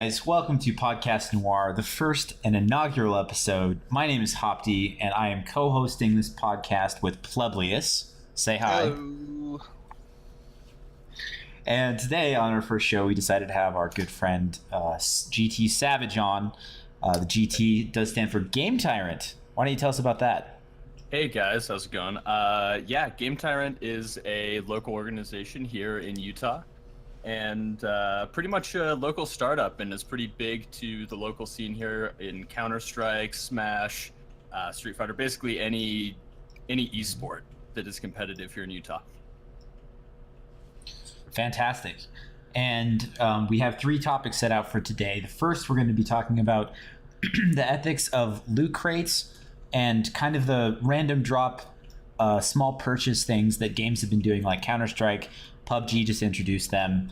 Guys, welcome to Podcast Noir, the first and inaugural episode. My name is Hopti, and I am co-hosting this podcast with Publius. Say hi. Hello. And today, on our first show, we decided to have our good friend GT Savage on. The GT does stand for Game Tyrant. Why don't you tell us about that? Hey guys, how's it going? Game Tyrant is a local organization here in Utah, and pretty much a local startup, and is pretty big to the local scene here in Counter-Strike, Smash, Street Fighter, basically any esport that is competitive here in Utah. Fantastic. And we have three topics set out for today. The first, we're going to be talking about the ethics of loot crates and kind of the random drop, small purchase things that games have been doing, like Counter-Strike. PUBG just introduced them.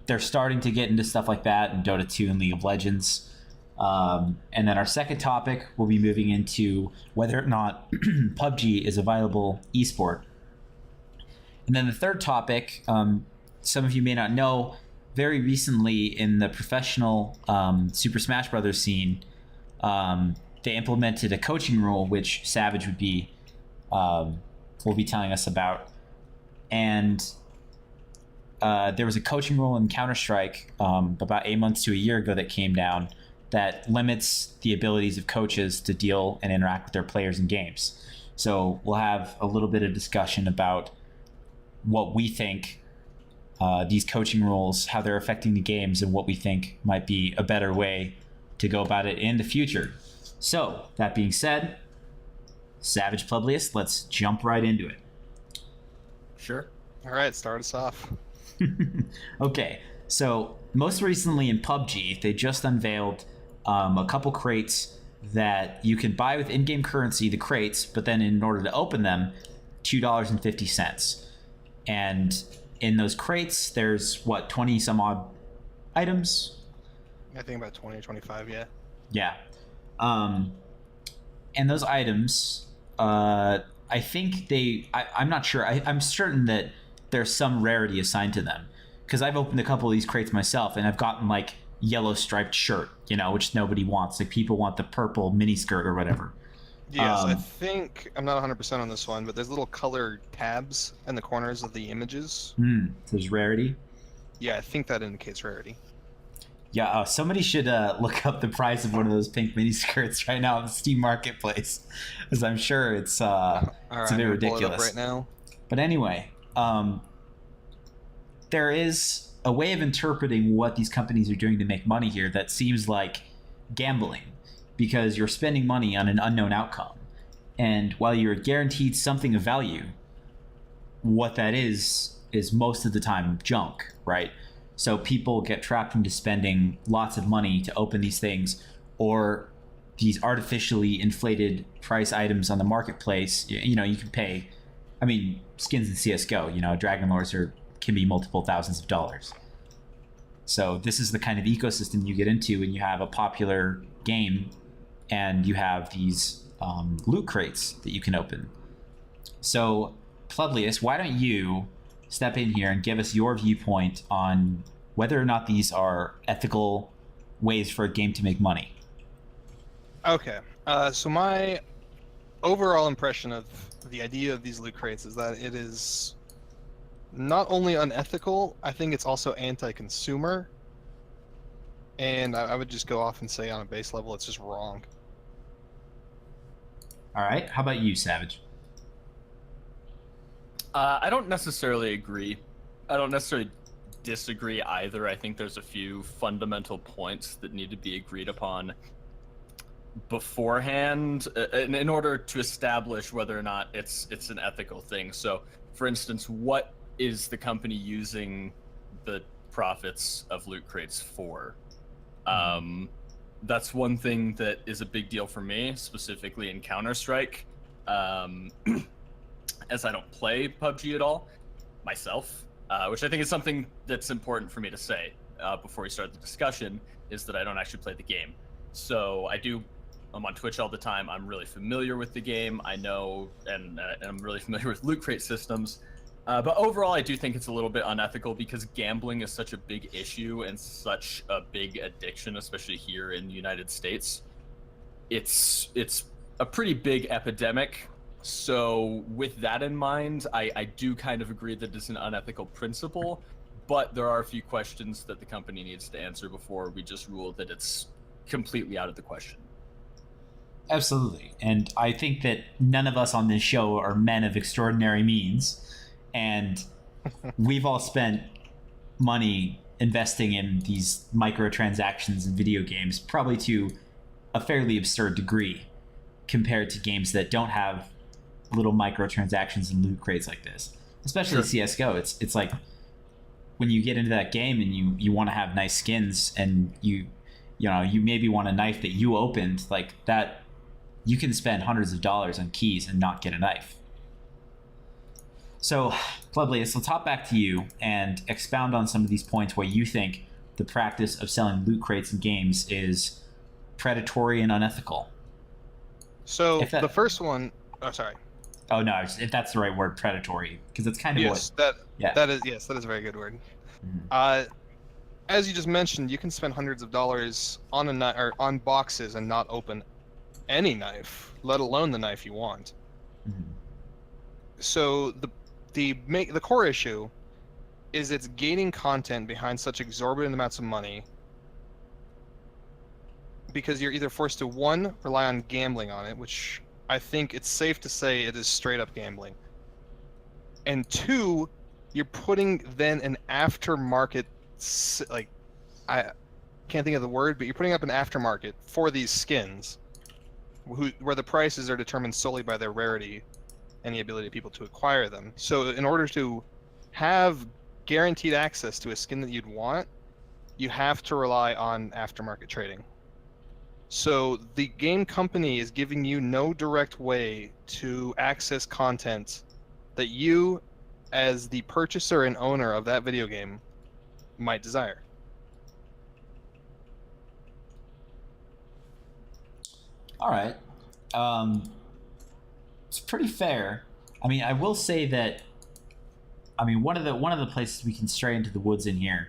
They're starting to get into stuff like that in Dota 2 and League of Legends. And then our second topic, we'll be moving into whether or not PUBG is a viable esport. And then the third topic, some of you may not know, very recently in the professional Super Smash Bros. Scene, they implemented a coaching rule, which Savage will be telling us about. And there was a coaching rule in Counter-Strike about 8 months to a year ago that came down that limits the abilities of coaches to deal and interact with their players in games. So we'll have a little bit of discussion about what we think these coaching rules, how they're affecting the games, and what we think might be a better way to go about it in the future. So, that being said, Savage Publius, let's jump right into it. Sure. All right, start us off. Okay, so most recently in PUBG, they just unveiled a couple crates that you can buy with in-game currency, the crates, but then in order to open them, $2.50. And in those crates, there's, 20 some odd items? I think about 20 or 25, yeah. Yeah. And those items, I think I'm not sure. I'm certain that there's some rarity assigned to them, because I've opened a couple of these crates myself, and I've gotten like yellow striped shirt, which nobody wants. Like people want the purple mini skirt or whatever. Yes, I think, I'm not 100% on this one, but there's little colored tabs in the corners of the images. So there's rarity. Yeah, I think that indicates rarity. Yeah, somebody should look up the price of one of those pink mini skirts right now on the Steam Marketplace, because I'm sure it's a bit ridiculous. Pull it up right now. But anyway, there is a way of interpreting what these companies are doing to make money here that seems like gambling, because you're spending money on an unknown outcome. And while you're guaranteed something of value, what that is most of the time junk, right? So people get trapped into spending lots of money to open these things, or these artificially inflated price items on the marketplace. You can pay, skins in CSGO, Dragon Lords can be multiple thousands of dollars. So this is the kind of ecosystem you get into when you have a popular game and you have these loot crates that you can open. So Publius, why don't you step in here and give us your viewpoint on whether or not these are ethical ways for a game to make money? Okay, so my overall impression of the idea of these loot crates is that it is not only unethical, I think it's also anti-consumer. And I would just go off and say on a base level, it's just wrong. All right, how about you, Savage? I don't necessarily agree. I don't necessarily disagree either. I think there's a few fundamental points that need to be agreed upon beforehand in order to establish whether or not it's an ethical thing. So, for instance, what is the company using the profits of loot crates for? That's one thing that is a big deal for me, specifically in Counter-Strike. As I don't play PUBG at all myself, which I think is something that's important for me to say before we start the discussion, is that I don't actually play the game. So I'm on Twitch all the time. I'm really familiar with the game. I know, and I'm really familiar with loot crate systems. But overall, I do think it's a little bit unethical because gambling is such a big issue and such a big addiction, especially here in the United States. It's a pretty big epidemic. So with that in mind, I do kind of agree that it's an unethical principle, but there are a few questions that the company needs to answer before we just rule that it's completely out of the question. Absolutely. And I think that none of us on this show are men of extraordinary means. And we've all spent money investing in these microtransactions in video games, probably to a fairly absurd degree compared to games that don't have little microtransactions and loot crates like this. Especially Sure. CSGO. It's like when you get into that game and you want to have nice skins and you maybe want a knife that you opened, like that, you can spend hundreds of dollars on keys and not get a knife. So, Publius, let's hop back to you and expound on some of these points where you think the practice of selling loot crates in games is predatory and unethical. So the first one, oh sorry. Oh no, if that's the right word, predatory, because it's kind of Yes, what. that is a very good word. Mhm. As you just mentioned, you can spend hundreds of dollars on or on boxes and not open any knife, let alone the knife you want. Mhm. So the core issue is it's gaining content behind such exorbitant amounts of money because you're either forced to, one, rely on gambling on it, which I think it's safe to say it is straight up gambling, and two, you're putting then an aftermarket, like, I can't think of the word, but you're putting up an aftermarket for these skins where the prices are determined solely by their rarity and the ability of people to acquire them. So in order to have guaranteed access to a skin that you'd want, you have to rely on aftermarket trading. So the game company is giving you no direct way to access content that you, as the purchaser and owner of that video game, might desire. All right. It's pretty fair. I mean, I will say that. I mean, one of the places we can stray into the woods in here,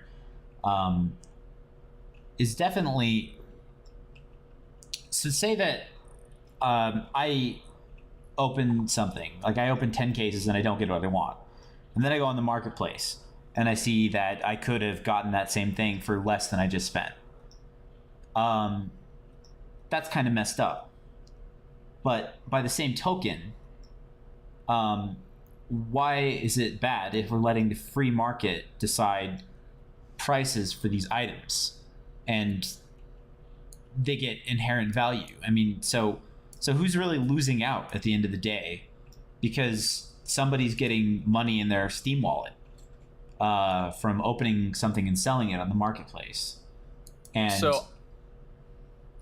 is definitely. So say that, I open something, like I open 10 cases and I don't get what I want, and then I go on the marketplace and I see that I could have gotten that same thing for less than I just spent. That's kind of messed up. But by the same token, why is it bad if we're letting the free market decide prices for these items and they get inherent value? I mean, so who's really losing out at the end of the day because somebody's getting money in their Steam wallet from opening something and selling it on the marketplace? And So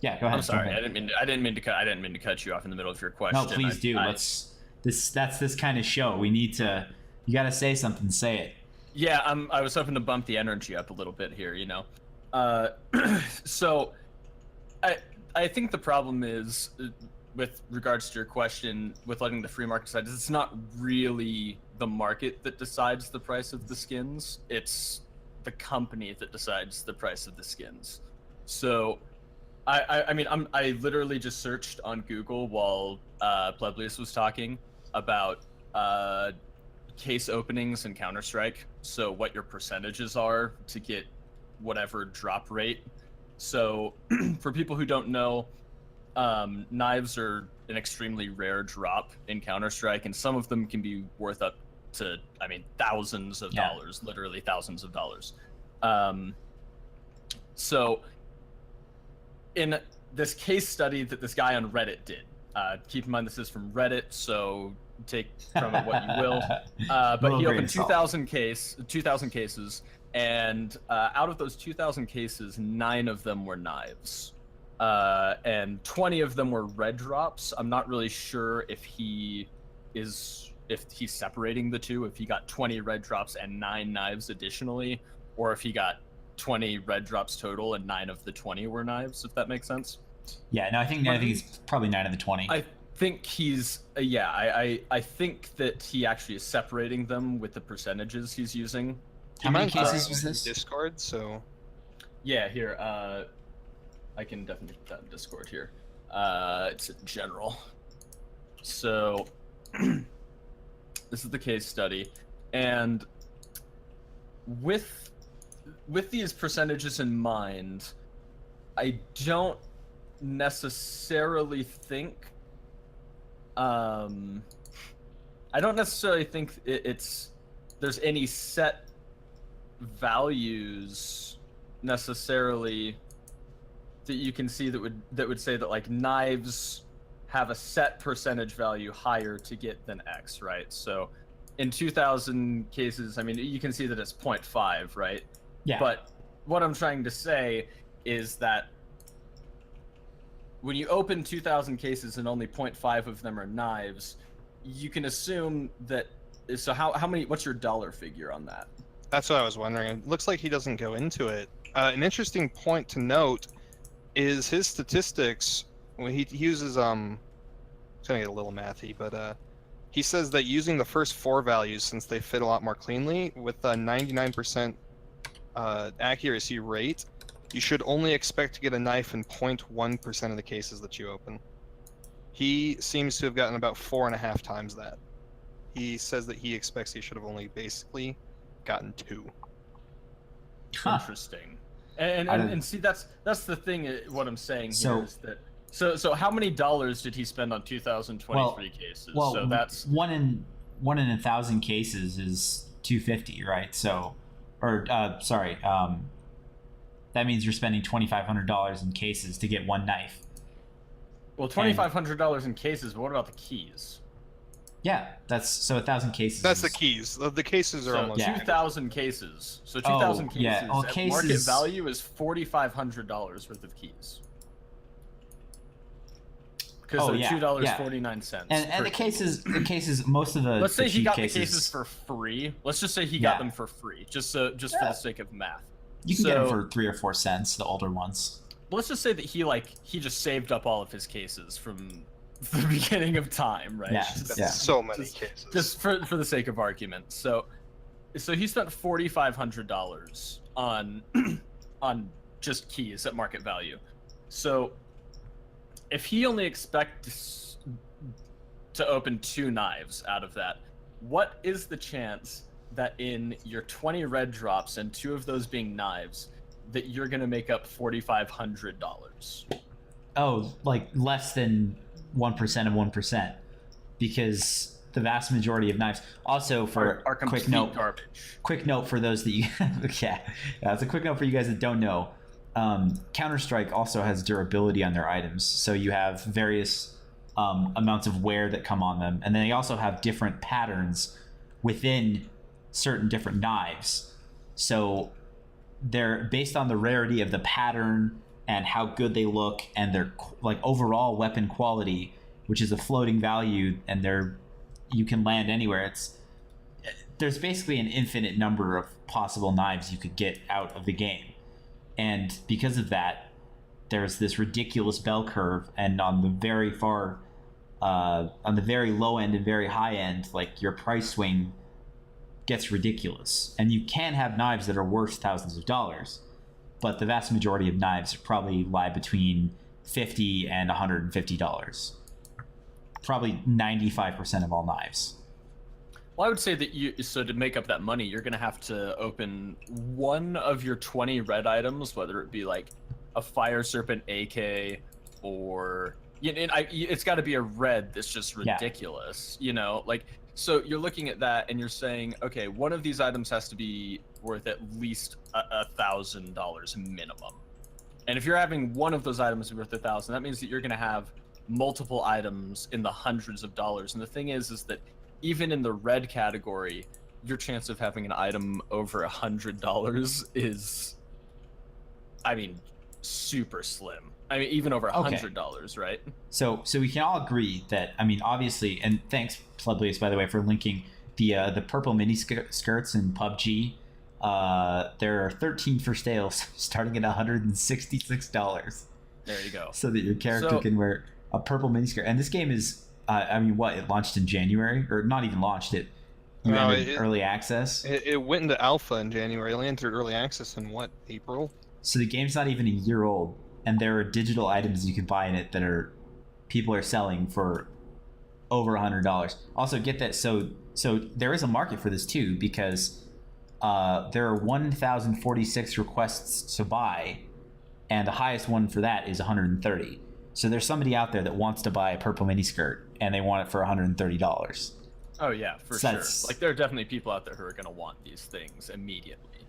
yeah, go ahead. I'm sorry, Go ahead. I didn't mean to cut you off in the middle of your question. No, please do. That's this kind of show. We need to. You got to say something. Say it. Yeah, I was hoping to bump the energy up a little bit here, you know. So I think the problem is, with regards to your question, with letting the free market decide, it's not really the market that decides the price of the skins. It's the company that decides the price of the skins. So I mean, I literally just searched on Google while Pleblius was talking about case openings in Counter-Strike. So what your percentages are to get whatever drop rate. So for people who don't know, knives are an extremely rare drop in Counter-Strike, and some of them can be worth up to, I mean, thousands of dollars, literally thousands of dollars. So in this case study that this guy on Reddit did, keep in mind this is from Reddit, so take from it what you will. But he opened 2,000 cases, and out of those 2,000 cases, 9 of them were knives, and 20 of them were red drops. I'm not really sure if he's separating the two, if he got 20 red drops and 9 knives additionally, or if he got 20 red drops total and 9 of the 20 were knives, if that makes sense. Yeah, no, I think it's probably 9 of the 20. think he's I think that he actually is separating them with the percentages he's using. How many Mine's cases on was this? Discord, so Yeah, here. I can definitely put that in Discord here. It's in general. So this is the case study, and with these percentages in mind, I don't necessarily think there's any set values necessarily that you can see that would say that like knives have a set percentage value higher to get than X, right? So in 2,000 cases, I mean, you can see that it's 0.5, right? Yeah. But what I'm trying to say is that when you open 2,000 cases and only 0.5 of them are knives, you can assume that. So how many? What's your dollar figure on that? that's what I was wondering. It looks like he doesn't go into it. An interesting point to note is his statistics. When he uses it's gonna get a little mathy, but he says that using the first 4 values, since they fit a lot more cleanly, with a 99% accuracy rate, you should only expect to get a knife in 0.1% of the cases that you open. He seems to have gotten about 4.5 times that. He says that he expects he should have only basically gotten 2. Huh. Interesting. And see, that's the thing. What I'm saying here is that. So how many dollars did he spend on 2023 cases? Well, so that's one in 1,000 cases is $250, right? So, or sorry, that means you're spending $2,500 in cases to get one knife. well, $2,500 in cases. But what about the keys? Yeah, that's so 1,000 cases. That's the keys. The cases are So almost 2,000 cases. So 2,000 cases. yeah. Well, at cases- market value is $4,500 worth of keys. Because they're $2.49. And the cases, most of the. Let's say the he cheap got cases, the cases for free. Let's just say he got them for free, just for the sake of math. You can get them for 3 or 4 cents, the older ones. Let's just say that he just saved up all of his cases from the beginning of time, right? Yeah, That's so many cases. Just for the sake of argument. So he spent $4,500 on just keys at market value. So if he only expects to open 2 knives out of that, what is the chance that in your 20 red drops and 2 of those being knives, that you're gonna make up $4,500? Oh, like less than 1% of 1%, because the vast majority of knives. Also, for are quick complete note, garbage. quick note for those that you, it's a quick note for you guys that don't know. Counter-Strike also has durability on their items, so you have various amounts of wear that come on them, and then they also have different patterns within certain different knives. So they're based on the rarity of the pattern and how good they look and their like overall weapon quality, which is a floating value, and you can land anywhere. There's basically an infinite number of possible knives you could get out of the game. And because of that, there's this ridiculous bell curve, and on the very low end and very high end, like your price swing gets ridiculous. And you can have knives that are worth thousands of dollars, but the vast majority of knives probably lie between $50 and $150. Probably 95% of all knives. Well, I would say that to make up that money, you're going to have to open one of your 20 red items, whether it be like a Fire Serpent AK or it's got to be a red that's just ridiculous, like, so you're looking at that and you're saying, okay, one of these items has to be worth at least $1,000 minimum. And if you're having one of those items worth $1,000, that means that you're going to have multiple items in the hundreds of dollars. And the thing is that even in the red category, your chance of having an item over $100 is, I mean, super slim. I mean, even over $100, right? So we can all agree that, I mean, obviously, and thanks, Publius, by the way, for linking the purple mini skirts in PUBG. There are 13 for sale, starting at $166. There you go. So that your character can wear a purple miniskirt. And this game is I mean, what, it launched in January, or not even launched it? You No, entered early access. It went into alpha in January. It only entered early access in what, April? So the game's not even a year old, and there are digital items you can buy in it that are people are selling for over $100. Also, get that. So there is a market for this too, because there are 1,046 requests to buy, and the highest one for that is 130. So there's somebody out there that wants to buy a purple miniskirt, and they want it for $130. Oh yeah, for So sure. that's- Like there are definitely people out there who are gonna want these things immediately.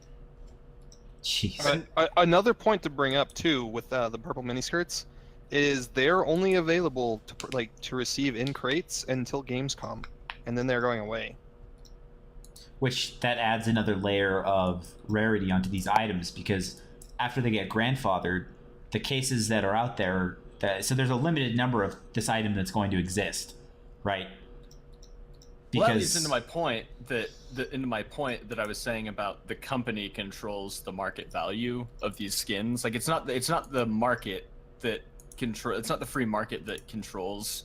Jeez. Another point to bring up too with the purple miniskirts is they're only available to receive in crates until Gamescom, and then they're going away. Which that adds another layer of rarity onto these items, because after they get grandfathered, the cases that are out there, so there's a limited number of this item that's going to exist, right? Well, that leads into my point that I was saying about the company controls the market value of these skins. Like it's not the market that it's not the free market that controls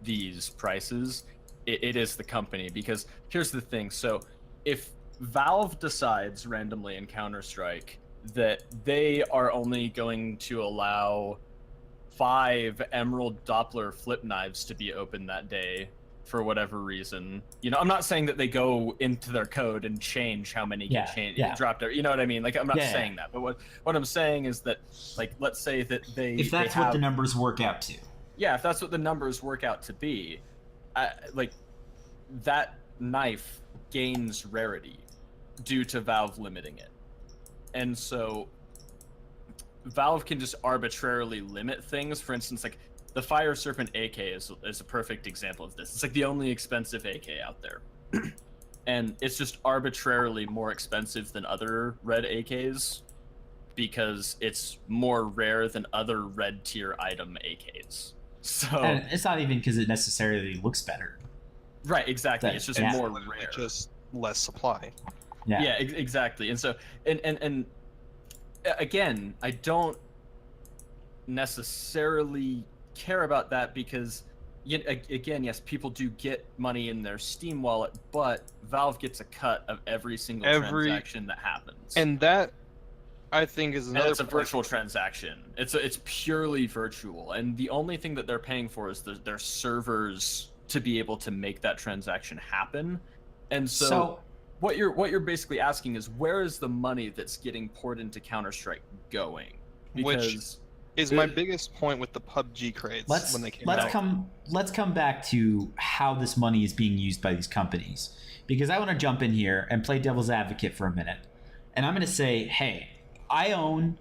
these prices. It is the company, because here's the thing. So if Valve decides randomly in Counter-Strike that they are only going to allow 5 Emerald Doppler flip knives to be open that day for whatever reason, I'm not saying that they go into their code and change how many get dropped there. You know what I mean? Like I'm not saying that, but what I'm saying is that, like, let's say that if that's what the numbers work out to. Yeah, if that's what the numbers work out to be, like that knife gains rarity due to Valve limiting it, and so Valve can just arbitrarily limit things. For instance, like the Fire Serpent AK is a perfect example of this. It's like the only expensive AK out there. And it's just arbitrarily more expensive than other red AKs because it's more rare than other red tier item AKs. So And it's not even because it necessarily looks better. Right, exactly. It's just more rare. Just less supply. Yeah, exactly. And so and again, I don't necessarily care about that, because again, yes, people do get money in their Steam wallet, but Valve gets a cut of every single transaction that happens. And that, I think, is another. And it's a virtual transaction. It's purely virtual, and the only thing that they're paying for is their servers to be able to make that transaction happen. And so what you're basically asking is, where is the money that's getting poured into Counter-Strike going? Because is my biggest point with the PUBG crates when they came out. Let's come back to how this money is being used by these companies, because I want to jump in here and play devil's advocate for a minute, and I'm going to say, hey, I own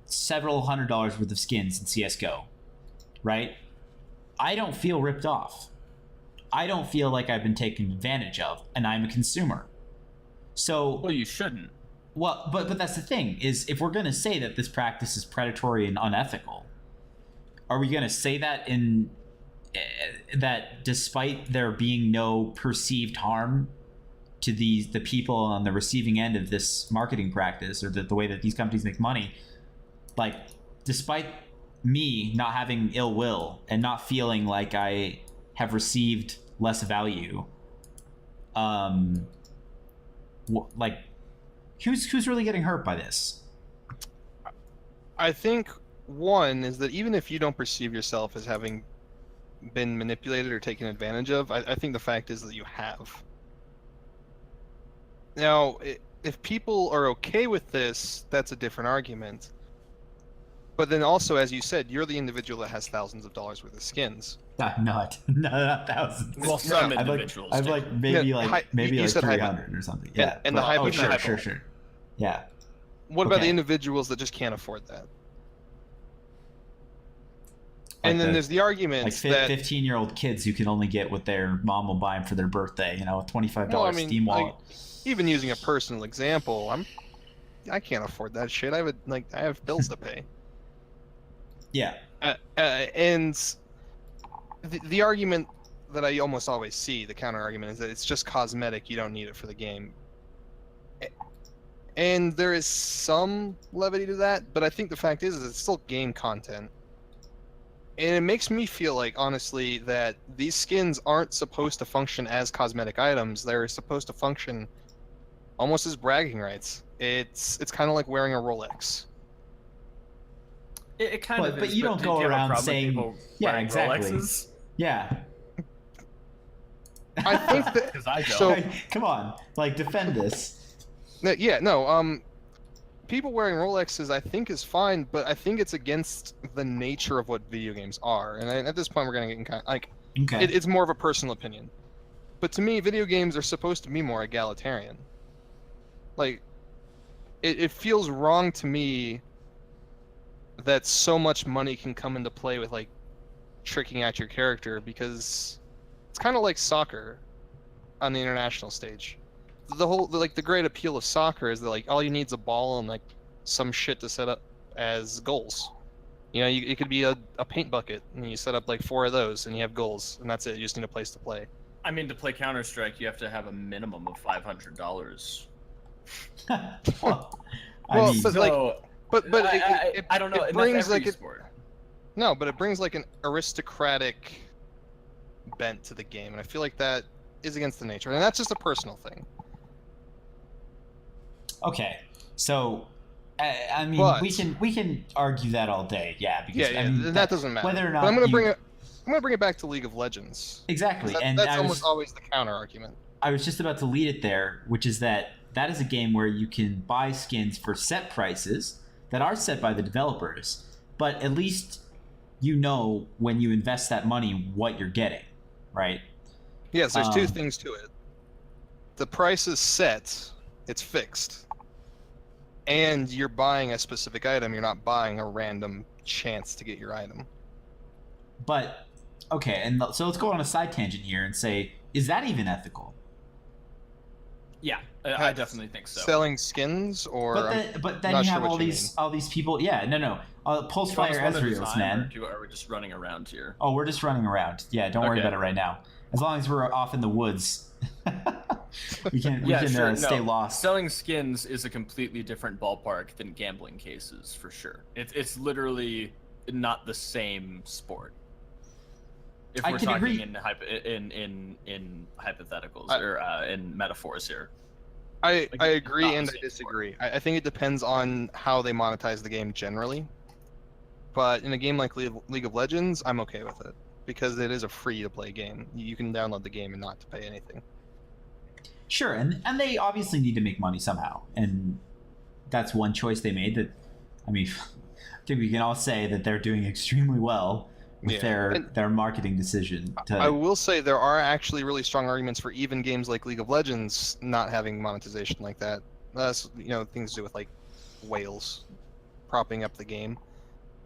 several $100s worth of skins in CS:GO, right? I don't feel ripped off. I don't feel like I've been taken advantage of, and I'm a consumer. So, well, you shouldn't. Well, but that's the thing, is if we're going to say that this practice is predatory and unethical, are we going to say that that despite there being no perceived harm to the people on the receiving end of this marketing practice, or the way that these companies make money, like, despite me not having ill will and not feeling like I have received less value, like, who's really getting hurt by this? I think one is that even if you don't perceive yourself as having been manipulated or taken advantage of, I think the fact is that you have. Now, if people are okay with this, that's a different argument. But then also, as you said, you're the individual that has thousands of dollars worth of skins. Not thousands. Well, some individuals. I've like maybe like 300 or something. Yeah. And the hypothetical. Sure. Yeah. What about the individuals that just can't afford that? And then there's the argument that 15-year-old kids who can only get what their mom will buy them for their birthday. $25 Steam wallet. Even using a personal example, I can't afford that shit. I have bills to pay. Yeah. And the argument that I almost always see, the counter argument, is that it's just cosmetic. You don't need it for the game. And there is some levity to that, but I think the fact is it's still game content. And it makes me feel like, honestly, that these skins aren't supposed to function as cosmetic items. They're supposed to function almost as bragging rights. It's kind of like wearing a Rolex. It kind of But is. you don't do go you have a around problem with saying, people yeah, wearing exactly. Rolexes? Yeah. I think that. Because I don't. So Come on, like defend this. yeah, no. People wearing Rolexes, I think, is fine, but I think it's against the nature of what video games are. And at this point, we're gonna get in kind like Okay. it's more of a personal opinion. But to me, video games are supposed to be more egalitarian. Like, it feels wrong to me that so much money can come into play with like tricking out your character, because it's kind of like soccer on the international stage. The great appeal of soccer is that like all you need is a ball and like some shit to set up as goals. You know, it could be a paint bucket and you set up like 4 of those and you have goals, and that's it. You just need a place to play. I mean, to play Counter-Strike, you have to have a minimum of $500. Well, I Well, mean, but, So, I don't know. It and brings that's every like sport. no, but it brings like an aristocratic bent to the game, and I feel like that is against the nature, and that's just a personal thing. okay, so I mean, But- we can argue that all day, yeah. Because Yeah, I mean, that doesn't matter. whether or not But I'm gonna you- bring it back to League of Legends. exactly, and That's I almost was always the counter argument. I was just about to lead it there, which is that is a game where you can buy skins for set prices that are set by the developers, but at least you know when you invest that money what you're getting, right? Yes, there's 2 Um, things to it. The price is set, it's fixed. And you're buying a specific item, you're not buying a random chance to get your item. But okay, and so let's go on a side tangent here and say, is that even ethical? Yeah, I definitely think so. Selling skins, or But then not you sure have what all you these people. Yeah, no. Pulse Do you want Fire us to Ezreal's, design, man. or are we just running around here? Oh, we're just running around. Yeah, don't worry Okay. about it right now. As long as we're off in the woods, we can Sure, stay no. lost. Selling skins is a completely different ballpark than gambling cases, for sure. It's literally not the same sport. If I we're can talking agree. in hypotheticals I- or in metaphors here. I Like, agree not the and I same disagree. I think it depends on how they monetize the game generally. But in a game like League of Legends, I'm okay with it, because it is a free-to-play game. You can download the game and not to pay anything. Sure, and they obviously need to make money somehow, and that's one choice they made. That, I mean, I think we can all say that they're doing extremely well with Yeah, and- their marketing decision. I will say there are actually really strong arguments for even games like League of Legends not having monetization like that. That's, things to do with like whales propping up the game,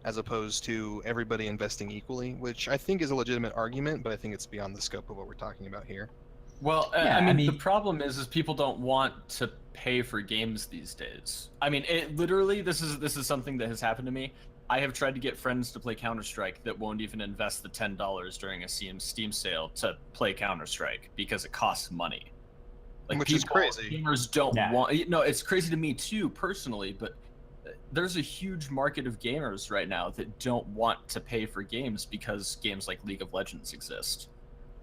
as opposed to everybody investing equally, which I think is a legitimate argument, but I think it's beyond the scope of what we're talking about here. Well, Yeah, I I mean, the mean- problem is people don't want to pay for games these days. I mean, it literally this is something that has happened to me. I have tried to get friends to play Counter-Strike that won't even invest the $10 during a Steam sale to play Counter-Strike because it costs money. Like, Which is crazy. Gamers don't Yeah. want. No, it's crazy to me too personally, but there's a huge market of gamers right now that don't want to pay for games because games like League of Legends exist.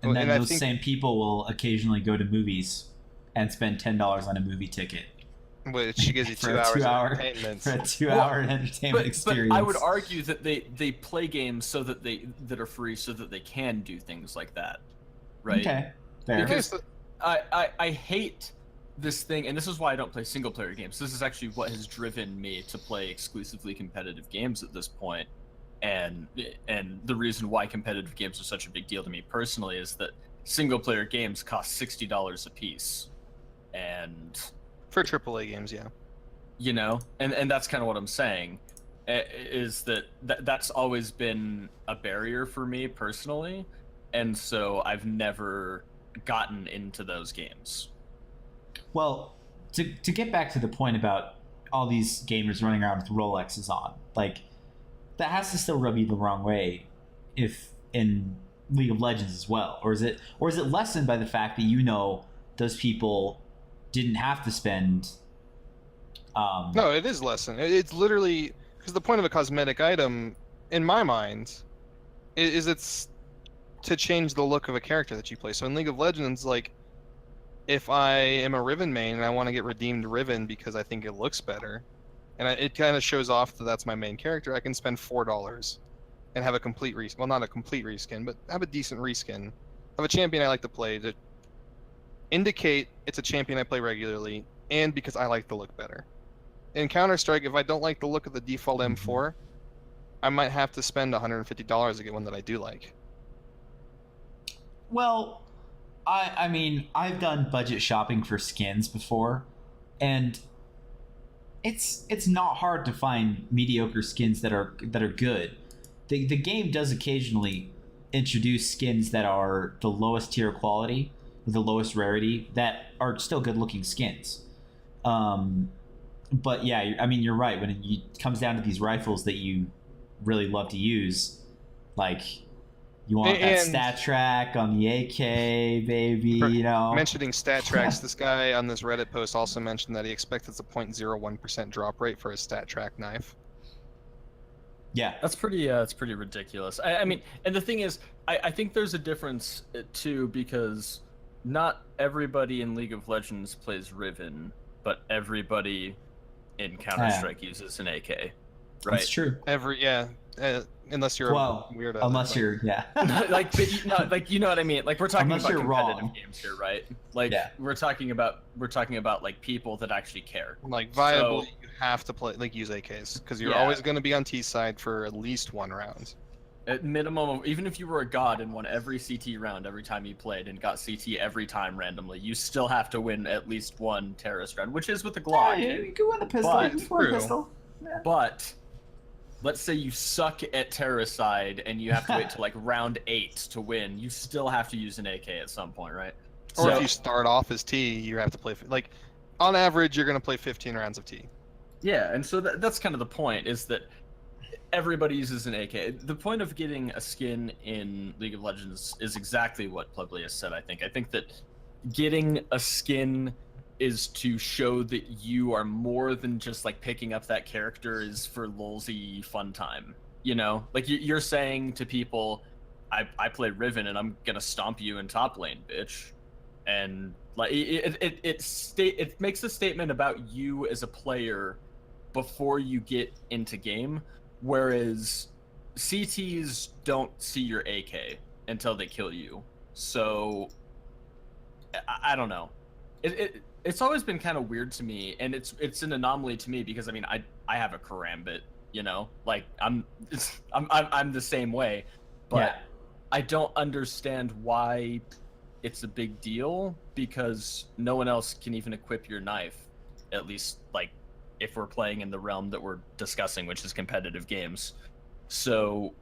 And Well, then and I those think- same people will occasionally go to movies and spend $10 on a movie ticket Which gives you For 2 a hours 2 of hour- entertainment. for a 2-hour entertainment experience. But I would argue that they play games so that that are free so that they can do things like that, right? Okay, fair. Because I hate this thing, and this is why I don't play single player games. This is actually what has driven me to play exclusively competitive games at this point. And the reason why competitive games are such a big deal to me personally is that single player games cost $60 a piece. And For AAA games, yeah. and that's kind of what I'm saying, is that's always been a barrier for me personally, and so I've never gotten into those games. Well, to get back to the point about all these gamers running around with Rolexes on, like, that has to still rub you the wrong way if in League of Legends as well, or is it lessened by the fact that those people didn't have to spend No, it is lesson. It's literally because the point of a cosmetic item, in my mind, is it's to change the look of a character that you play. So in League of Legends, like, if I am a Riven main and I want to get redeemed Riven because I think it looks better, and it kind of shows off that that's my main character, I can spend $4 and have a complete well, not a complete reskin, but have a decent reskin of a champion I like to play to indicate it's a champion I play regularly, and because I like the look better. In Counter-Strike, if I don't like the look of the default M4, I might have to spend $150 to get one that I do like. Well, I mean, I've done budget shopping for skins before, and it's not hard to find mediocre skins that are good. The game does occasionally introduce skins that are the lowest tier quality, the lowest rarity, that are still good looking skins. But yeah, I mean, you're right. When it comes down to these rifles that you really love to use, like, you want that stat track on the AK, baby, you know. Mentioning stat tracks, this guy on this Reddit post also mentioned that he expects it's a 0.01% drop rate for a stat track knife. Yeah, that's pretty ridiculous. I mean, and the thing is, I think there's a difference too, because not everybody in League of Legends plays Riven, but everybody in Counter-Strike uses an AK. Right? That's true. Unless you're a weirdo. Unless you're, like, like, you know what I mean? Like, we're talking unless about competitive wrong. games here, right? Like, we're talking about like people that actually care. Like, viable, you have to play, like, use AKs because you're always going to be on T side for at least one round. At minimum, even if you were a god and won every CT round every time you played and got CT every time randomly, you still have to win at least one terrorist round, which is with the Glock. Yeah, you can win the pistol. Yeah. But let's say you suck at Terracide and you have to wait till like round 8 to win. You still have to use an AK at some point, right? Or if you start off as T, you have to play, like, on average, you're going to play 15 rounds of T. Yeah, and so that's kind of the point, is that everybody uses an AK. The point of getting a skin in League of Legends is exactly what Publius said, I think. I think that getting a skin is to show that you are more than just like picking up that character is for lolsy fun time. You know, like you're saying to people, I play Riven and I'm gonna stomp you in top lane, bitch. And like it makes a statement about you as a player before you get into game, whereas CTs don't see your AK until they kill you. So I don't know. It's always been kind of weird to me, and it's an anomaly to me because I mean I have a karambit, you know, like I'm the same way, but I don't understand why it's a big deal, because no one else can even equip your knife, at least like if we're playing in the realm that we're discussing, which is competitive games. So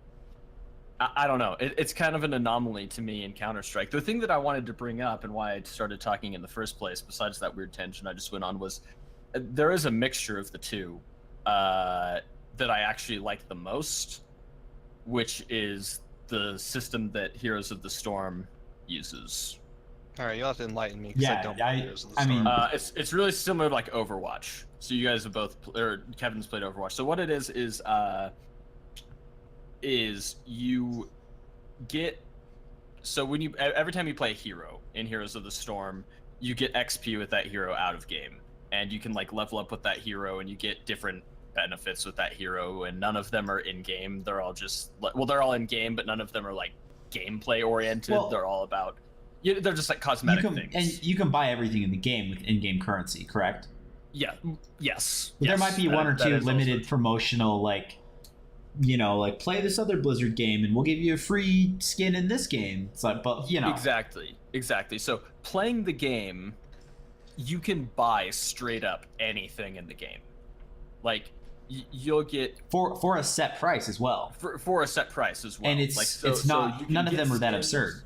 I don't know. It's kind of an anomaly to me in Counter-Strike. The thing that I wanted to bring up and why I started talking in the first place, besides that weird tangent I just went on, was there is a mixture of the two that I actually like the most, which is the system that Heroes of the Storm uses. All right, you'll have to enlighten me, because I don't play Heroes of the I Storm. mean, it's really similar to like Overwatch. So you guys have both, or Kevin's played Overwatch. So what it is you get, so when you every time you play a hero in Heroes of the Storm, you get XP with that hero out of game, and you can like level up with that hero, and you get different benefits with that hero, and none of them are in game. They're all just, well, they're all in game, but none of them are like gameplay oriented. Well, they're all about, they're just like cosmetic things. And you can buy everything in the game with in-game currency, correct? Yeah. Yes. But there might be one or two limited also promotional, like, you know, like, play this other Blizzard game and we'll give you a free skin in this game. It's like, but you know. Exactly. So playing the game, you can buy straight up anything in the game. Like, you'll get for a set price as well. For a set price as well. And it's like, it's not, none of them are that absurd.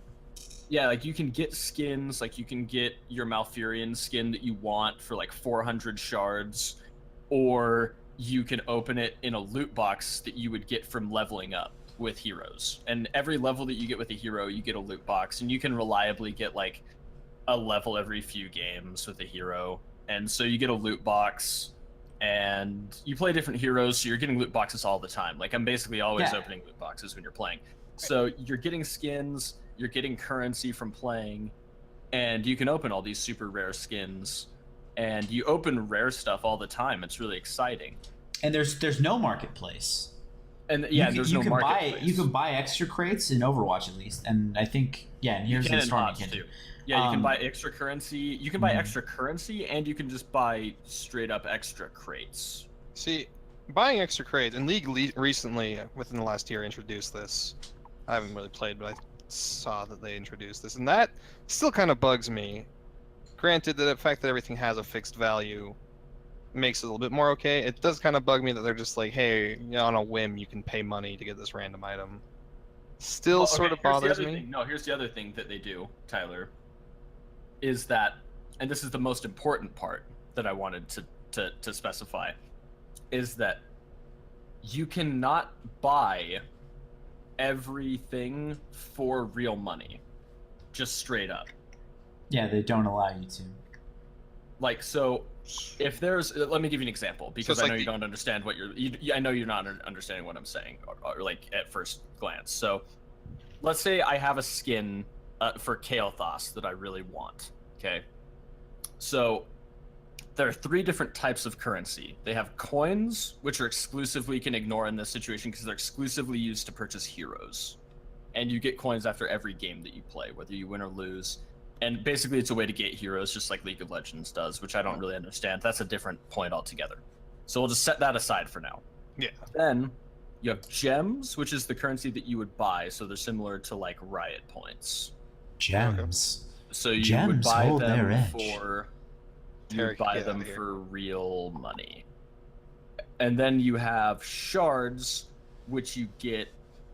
Yeah, like you can get skins, like you can get your Malfurion skin that you want for like 400 shards, or you can open it in a loot box that you would get from leveling up with heroes. And every level that you get with a hero, you get a loot box, and you can reliably get like a level every few games with a hero. And so you get a loot box, and you play different heroes, so you're getting loot boxes all the time. Like, I'm basically always opening loot boxes when you're playing. So you're getting skins, you're getting currency from playing, and you can open all these super rare skins, and you open rare stuff all the time. It's really exciting. And there's no marketplace. And yeah, there's no marketplace. You can buy extra crates in Overwatch at least, and I think and here's the storm you can do. Yeah, you can buy extra currency. You can buy extra currency, and you can just buy straight up extra crates. See, buying extra crates, and League recently, within the last year, introduced this. I haven't really played, but I saw that they introduced this, and that still kind of bugs me. Granted, that the fact that everything has a fixed value makes it a little bit more okay. It does kind of bug me that they're just like, hey, on a whim, you can pay money to get this random item. Still sort of bothers me. No, here's the other thing that they do, Tyler, is that, and this is the most important part that I wanted to specify, is that you cannot buy everything for real money, just straight up. Yeah, they don't allow you to. Like, so if there's, let me give you an example, because I know you don't understand what I know you're not understanding what I'm saying, or like at first glance. So let's say I have a skin for Kael'thas that I really want. Okay, so there are 3 different types of currency. They have coins, which are exclusively, you can ignore in this situation because they're exclusively used to purchase heroes, and you get coins after every game that you play, whether you win or lose. And basically, it's a way to get heroes, just like League of Legends does, which I don't really understand. That's a different point altogether. So we'll just set that aside for now. Yeah. Then you have gems, which is the currency that you would buy. So they're similar to like Riot points. Gems. So you Gems would buy hold their them edge. for Tarek, get out of here. for real money. And then you have shards, which you get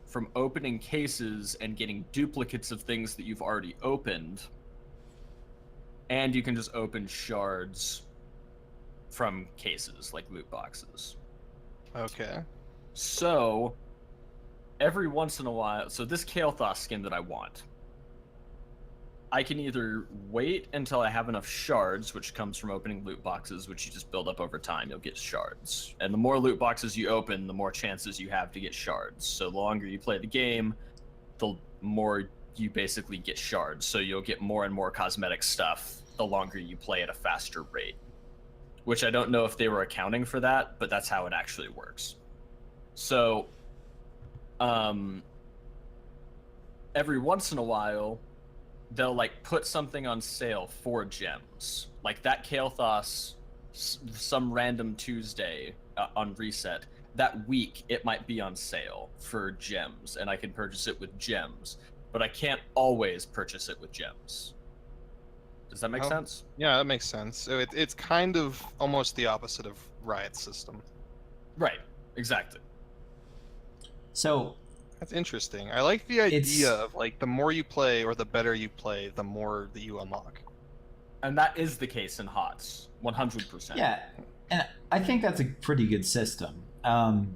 from opening cases and getting duplicates of things that you've already opened. And you can just open shards from cases, like loot boxes. Okay. So, every once in a while, so this Kael'thas skin that I want, I can either wait until I have enough shards, which comes from opening loot boxes, which you just build up over time, you'll get shards. And the more loot boxes you open, the more chances you have to get shards. So the longer you play the game, the more you basically get shards. So you'll get more and more cosmetic stuff the longer you play at a faster rate. Which I don't know if they were accounting for that, but that's how it actually works. So, every once in a while, they'll like put something on sale for gems. Like that Kael'thas, some random Tuesday on reset. That week, it might be on sale for gems, and I can purchase it with gems. But I can't always purchase it with gems. Does that make sense? Yeah, that makes sense. So it's kind of almost the opposite of Riot's system. Right, exactly. So That's interesting. I like the idea of like the more you play or the better you play, the more that you unlock. And that is the case in HOTS, 100%. yeah, and I think that's a pretty good system. And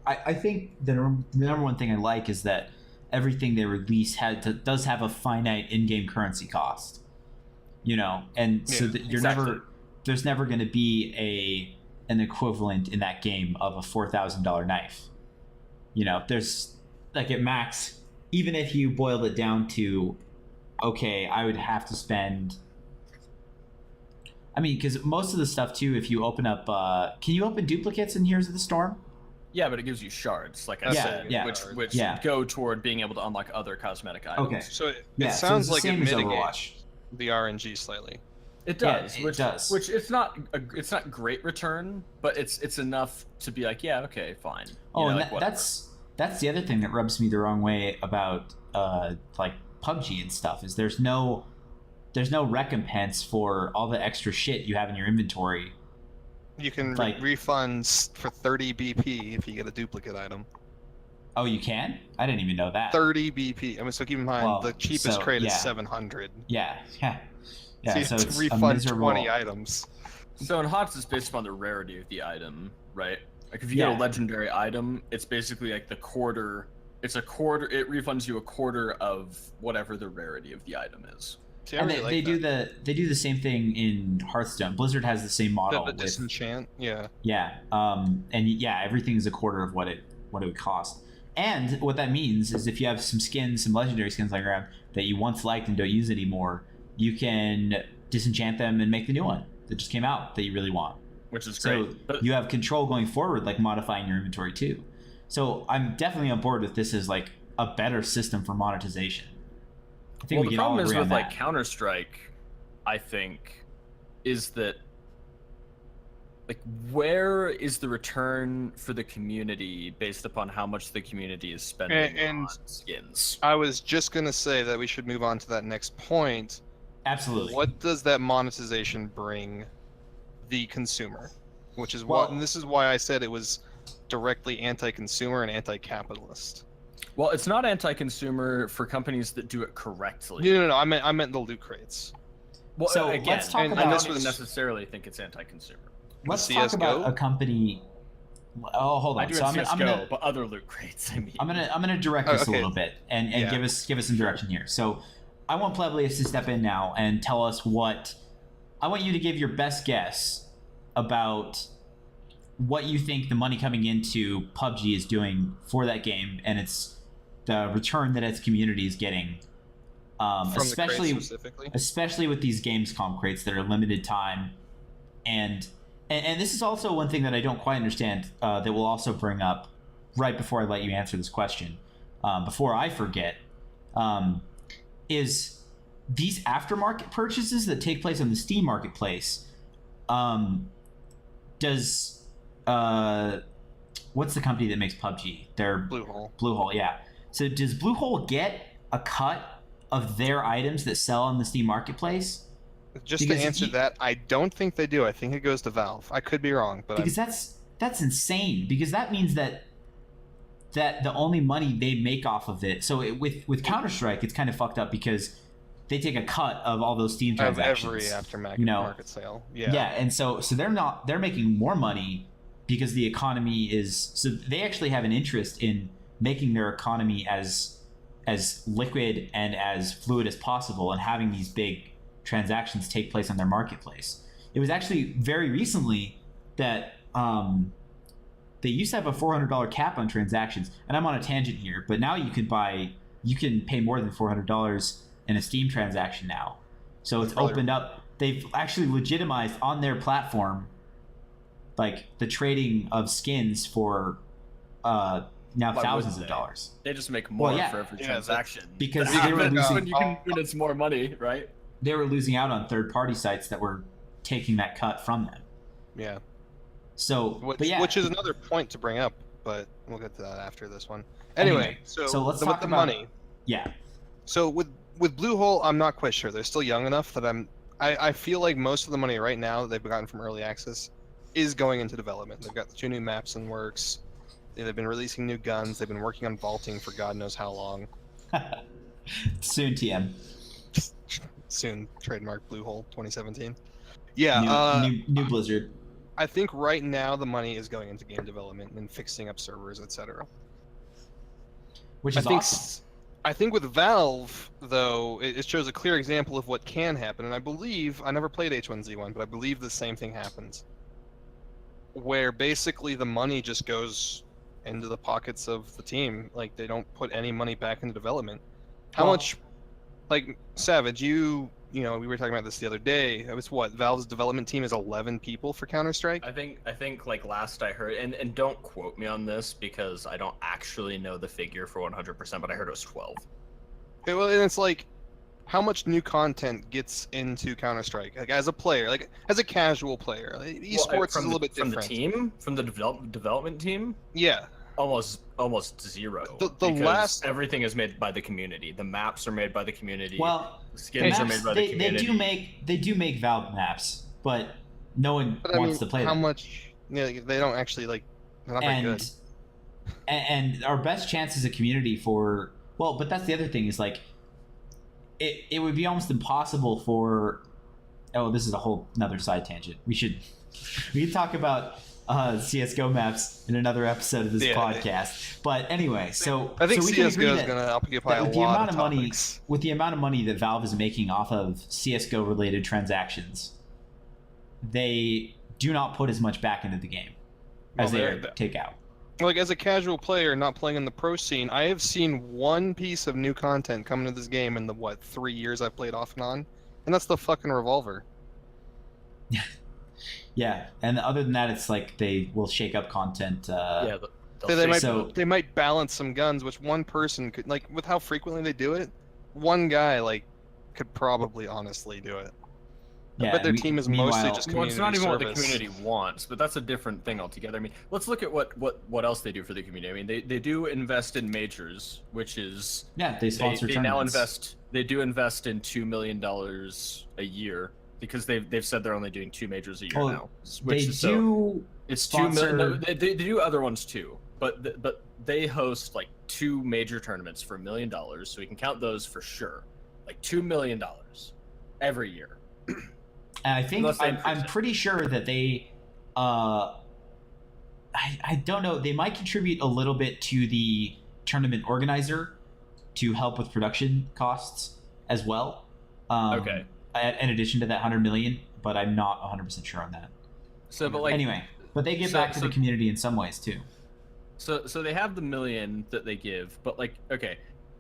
I think the number one thing I like is that everything they release does have a finite in-game currency cost, and so that there's never going to be an equivalent in that game of a $4,000 knife. There's like at max, even if you boiled it down to, okay, I would have to spend. I mean, because most of the stuff too, if you open up, can you open duplicates in Heroes of the Storm? Yeah, but it gives you shards, like I said, which go toward being able to unlock other cosmetic items. Okay, so it sounds like it mitigates the RNG slightly. It does, yeah, which it's not great return, but it's enough to be like, yeah, okay, fine. That's the other thing that rubs me the wrong way about like PUBG and stuff is there's no recompense for all the extra shit you have in your inventory. You can refund for 30 BP if you get a duplicate item. Oh, you can? I didn't even know that. 30 BP. I mean, so keep in mind the cheapest crate is 700. Yeah. So it's refund 20 items. So in HOTS, it's based upon the rarity of the item, right? Like if you get a legendary item, it's basically like the quarter. It's a quarter. It refunds you a quarter of whatever the rarity of the item is. See, and they do the same thing in Hearthstone. Blizzard has the same model. The disenchant, yeah. Everything is a quarter of what it would cost. And what that means is if you have some skins, some legendary skins like around that you once liked and don't use anymore, you can disenchant them and make the new one that just came out that you really want. Which is So great. But you have control going forward, like modifying your inventory too. So I'm definitely on board with this as like a better system for monetization. I think we the can all problem is agree on with that. like Counter-Strike, I think, is that like where is the return for the community based upon how much the community is spending And- on skins? I was just gonna say that we should move on to that next point. Absolutely. What does that monetization bring the consumer? Which is Well- and this is why I said it was directly anti-consumer and anti-capitalist. Well, it's not anti-consumer for companies that do it correctly. No. I meant the loot crates. Well, So again, let's talk and about- I this don't was- necessarily think it's anti-consumer. Let's The talk CS:GO? about a company. Oh, hold on. I do So in CS:GO, I'm gonna but other loot crates. I mean, I'm gonna direct Oh, this a okay. little bit and Yeah. give us some direction here. So I want Plebelius to step in now and tell us what I want you to give your best guess about what you think the money coming into PUBG is doing for that game and its the return that its community is getting, From the especially crates specifically. especially with these Gamescom crates that are limited time, and this is also one thing that I don't quite understand that we'll also bring up right before I let you answer this question, before I forget, is these aftermarket purchases that take place on the Steam marketplace. Does what's the company that makes PUBG? They're Bluehole. Bluehole, yeah. So does Bluehole get a cut of their items that sell on the Steam marketplace? Just Because to answer you- that, I don't think they do. I think it goes to Valve. I could be wrong, but Because that's insane. Because that means that the only money they make off of it. So with Counter-Strike, it's kind of fucked up because they take a cut of all those Steam of transactions. every aftermarket you know. market sale. Yeah. Yeah, and so they're making more money because the economy is so they actually have an interest in making their economy as liquid and as fluid as possible and having these big transactions take place on their marketplace. It was actually very recently that they used to have a $400 cap on transactions, and I'm on a tangent here, but now you can pay more than $400 in a Steam transaction now. So it's Probably- opened up. They've actually legitimized on their platform like the trading of skins for now Why thousands of wouldn't they? dollars they just make more yeah. for every Yeah, transaction. because That's they were when losing you can win it's more money, right? they were losing out on third-party sites that were taking that cut from them. Yeah. So, Which, but yeah, which is another point to bring up, but we'll get to that after this one. Anyway, so let's with talk the about- money. yeah. So with Bluehole, I'm not quite sure. They're still young enough that I feel like most of the money right now that they've gotten from early access is going into development. They've got the 2 new maps in works. They've been releasing new guns. They've been working on vaulting for God knows how long. Soon, TM. Soon, trademark Bluehole 2017. Yeah, New Blizzard. I think right now the money is going into game development and fixing up servers, etc. Which is awesome. I think with Valve, though, it shows a clear example of what can happen, and I believe I never played H1Z1, but I believe the same thing happens, where basically the money just goes into the pockets of the team. Like they don't put any money back into development. How Well- much? Like Savage, you know, we were talking about this the other day. It was what Valve's development team is 11 people for Counter-Strike. I think like last I heard, and don't quote me on this because I don't actually know the figure for 100%, but I heard it was 12. Okay, well, and it's like, how much new content gets into Counter-Strike? Like as a player, like as a casual player, like, esports is a little bit different. From the team, from the development team, Yeah, almost zero. The because last- everything is made by the community. The maps are made by the community. Well, the skins are maps, made by the they community. do make Valve maps, but no one but I wants mean, to play how them. much? Yeah, they don't actually like. They're not very good. And our best chance as a community for but that's the other thing is like it would be almost impossible for this is a whole another side tangent. We can talk about CS:GO maps in another episode of this podcast. But anyway, so I think so we can agree CS:GO is that- going to occupy that a with the lot amount of of money topics. with the amount of money that Valve is making off of CS:GO related transactions, they do not put as much back into the game as Well, they they're- take out. Like, as a casual player not playing in the pro scene, I have seen one piece of new content come into this game in the 3 years I've played off and on, and that's the fucking revolver. Yeah, and other than that, it's like they will shake up content. Yeah, They might balance some guns, which one person could, like, with how frequently they do it, one guy like could probably honestly do it. Yeah, I bet their team is mostly meanwhile- just Well, community it's not even what the service. community wants, but that's a different thing altogether. I mean, let's look at what else they do for the community. I mean, they do invest in majors, which is Yeah, they sponsor they now tournaments. they do invest in $2 million a year because they've said they're only doing 2 majors a year Oh, now. They do It's sponsor- 2 million. No, they do other ones too, but they host like 2 major tournaments for $1 million, so we can count those for sure. Like $2 million every year. And I think Unless they I'm increase it. pretty sure that they, I don't know, they might contribute a little bit to the tournament organizer to help with production costs as well. Okay. In addition to that 100 million, but I'm not 100% sure on that. So, but like Anyway, but they give back to the community in some ways too. So they have the $1 million that they give, but like, okay,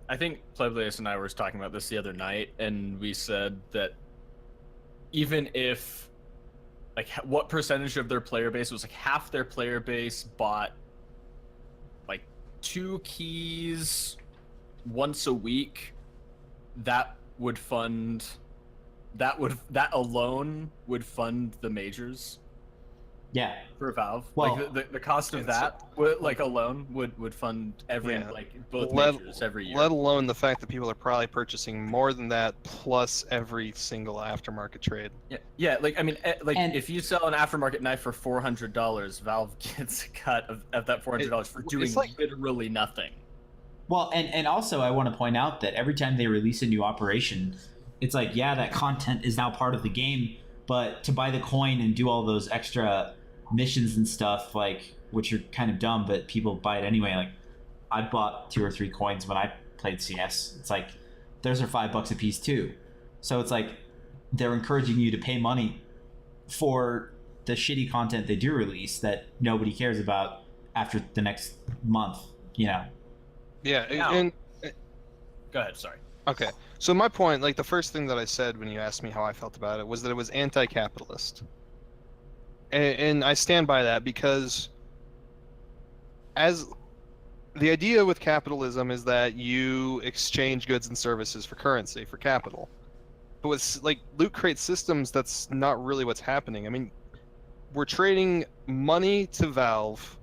I think Pleblaeus and I were talking about this the other night, and we said that even if, like, what percentage of their player base was like half their player base bought like 2 keys once a week, that alone would fund the majors. Yeah. For Valve, Well, like the cost of that, like alone, would fund every like both majors every year. Let alone the fact that people are probably purchasing more than that, plus every single aftermarket trade. Yeah. Like I mean, And- if you sell an aftermarket knife for $400, Valve gets a cut of that $400 for doing literally nothing. Well, and also I want to point out that every time they release a new operation, it's like, yeah, that content is now part of the game, but to buy the coin and do all those extra missions and stuff, like, which are kind of dumb, but people buy it anyway. Like, I bought 2 or 3 coins when I played CS. It's like, those are $5 a piece too. So it's like they're encouraging you to pay money for the shitty content they do release that nobody cares about after the next month, you know. Yeah, Now- and Go ahead. Sorry. okay. So my point, like the first thing that I said when you asked me how I felt about it, was that it was anti-capitalist. And I stand by that because as the idea with capitalism is that you exchange goods and services for currency, for capital. But with like loot crate systems, that's not really what's happening. I mean, we're trading money to Valve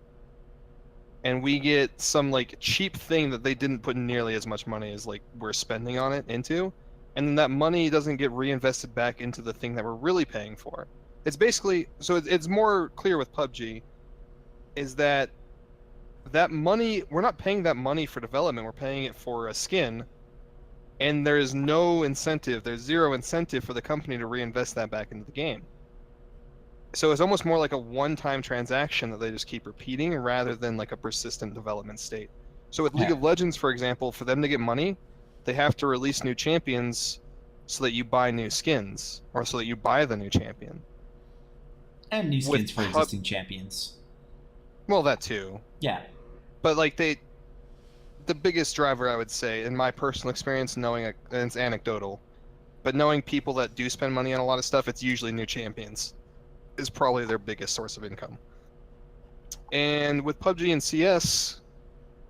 and we get some like cheap thing that they didn't put nearly as much money as like we're spending on it into, and then that money doesn't get reinvested back into the thing that we're really paying for. It's basically, so it's more clear with PUBG, is that money, we're not paying that money for development, we're paying it for a skin, and there's no incentive, there's zero incentive for the company to reinvest that back into the game. So it's almost more like a one-time transaction that they just keep repeating rather than like a persistent development state. So with League of Legends, for example, for them to get money, they have to release new champions so that you buy new skins, or so that you buy the new champion. And new skins for With existing champions. Well, that too. Yeah. But like the biggest driver, I would say, in my personal experience, knowing and it's anecdotal, but knowing people that do spend money on a lot of stuff, it's usually new champions is probably their biggest source of income. And with PUBG and CS,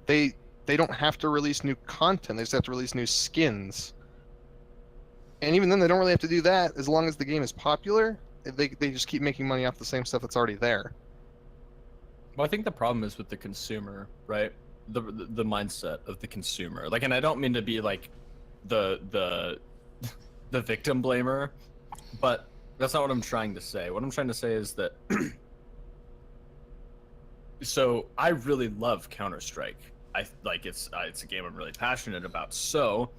they don't have to release new content; they just have to release new skins. And even then, they don't really have to do that as long as the game is popular. They just keep making money off the same stuff that's already there. Well, I think the problem is with the consumer, right? The mindset of the consumer. Like, and I don't mean to be like the victim blamer, but that's not what I'm trying to say. What I'm trying to say is that so I really love Counter-Strike. I like it's a game I'm really passionate about. So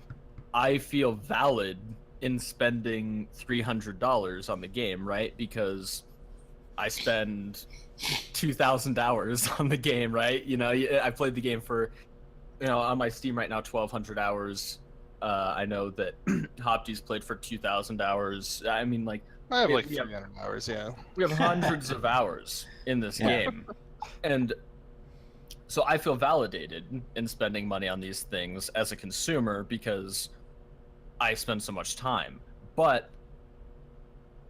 I feel valid in spending $300 on the game, right? Because I spend 2,000 hours on the game, right? You know, I played the game for, you know, on my Steam right now, 1,200 hours. I know that Hopty's played for 2,000 hours. I mean, like, I have like we have- 300 hours, yeah. we have hundreds of hours in this Yeah. game, and So I feel validated in spending money on these things as a consumer because I spend so much time. But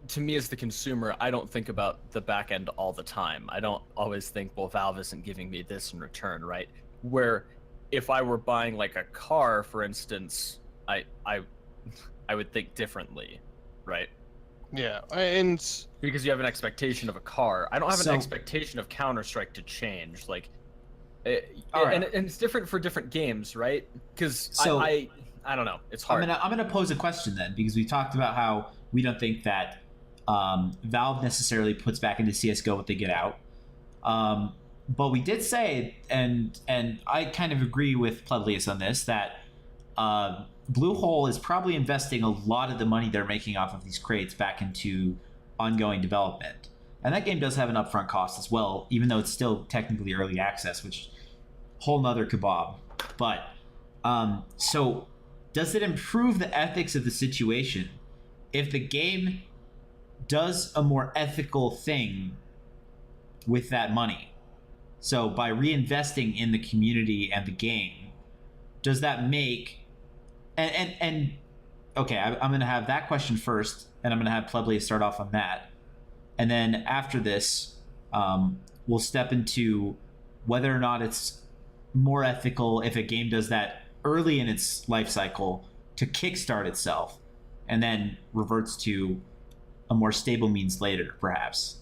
to me as the consumer, I don't think about the back end all the time. I don't always think, well, Valve isn't giving me this in return, right? Where if I were buying like a car, for instance, I would think differently, right? Yeah, and Because you have an expectation of a car. I don't have So- an expectation of Counter-Strike to change. Like, All right. and it's different for different games, right? Because So- I don't know. It's hard. I'm gonna pose a question then, because we talked about how we don't think that Valve necessarily puts back into CS:GO what they get out. But we did say, and I kind of agree with Publius on this, that Bluehole is probably investing a lot of the money they're making off of these crates back into ongoing development. And that game does have an upfront cost as well, even though it's still technically early access, which whole nother kebab. But so does it improve the ethics of the situation if the game does a more ethical thing with that money? So by reinvesting in the community and the game, does that make and okay, I'm going to have that question first, and I'm going to have Plebly start off on that, and then after this, we'll step into whether or not it's more ethical if a game does that early in its life cycle to kickstart itself, and then reverts to a more stable means later, perhaps.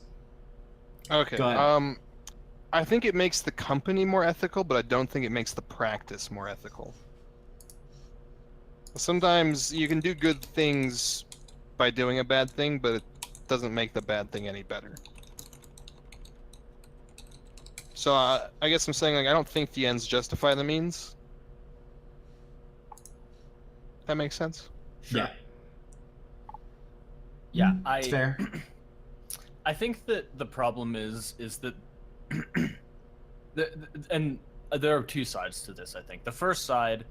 okay. Go ahead. I think it makes the company more ethical, but I don't think it makes the practice more ethical. Sometimes you can do good things by doing a bad thing, but it doesn't make the bad thing any better. So I guess I'm saying, like, I don't think the ends justify the means. That makes sense? Yeah, Yeah, it's fair. I think that the problem is that and there are two sides to this. I think the first side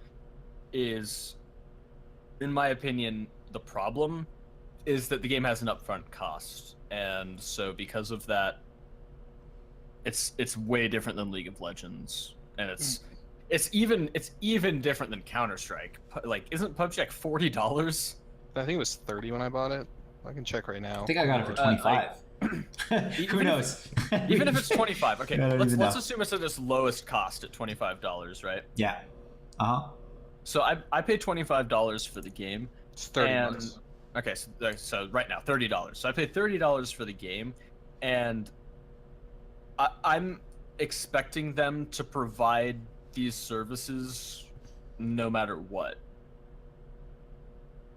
is, in my opinion, the problem is that the game has an upfront cost, and so because of that, it's way different than League of Legends, and it's even different than Counter-Strike. Like, isn't PUBG like $40? I think it was 30 when I bought it. I can check right now. I think I got it for 25. Who Even knows? Even if it's 25, okay, I don't let's even know. assume it's at its lowest cost at $25, right? Yeah. Uh-huh. So I pay $25 for the game. It's 30 and bucks. okay, so right now $30. So I pay $30 for the game, and I'm expecting them to provide these services no matter what.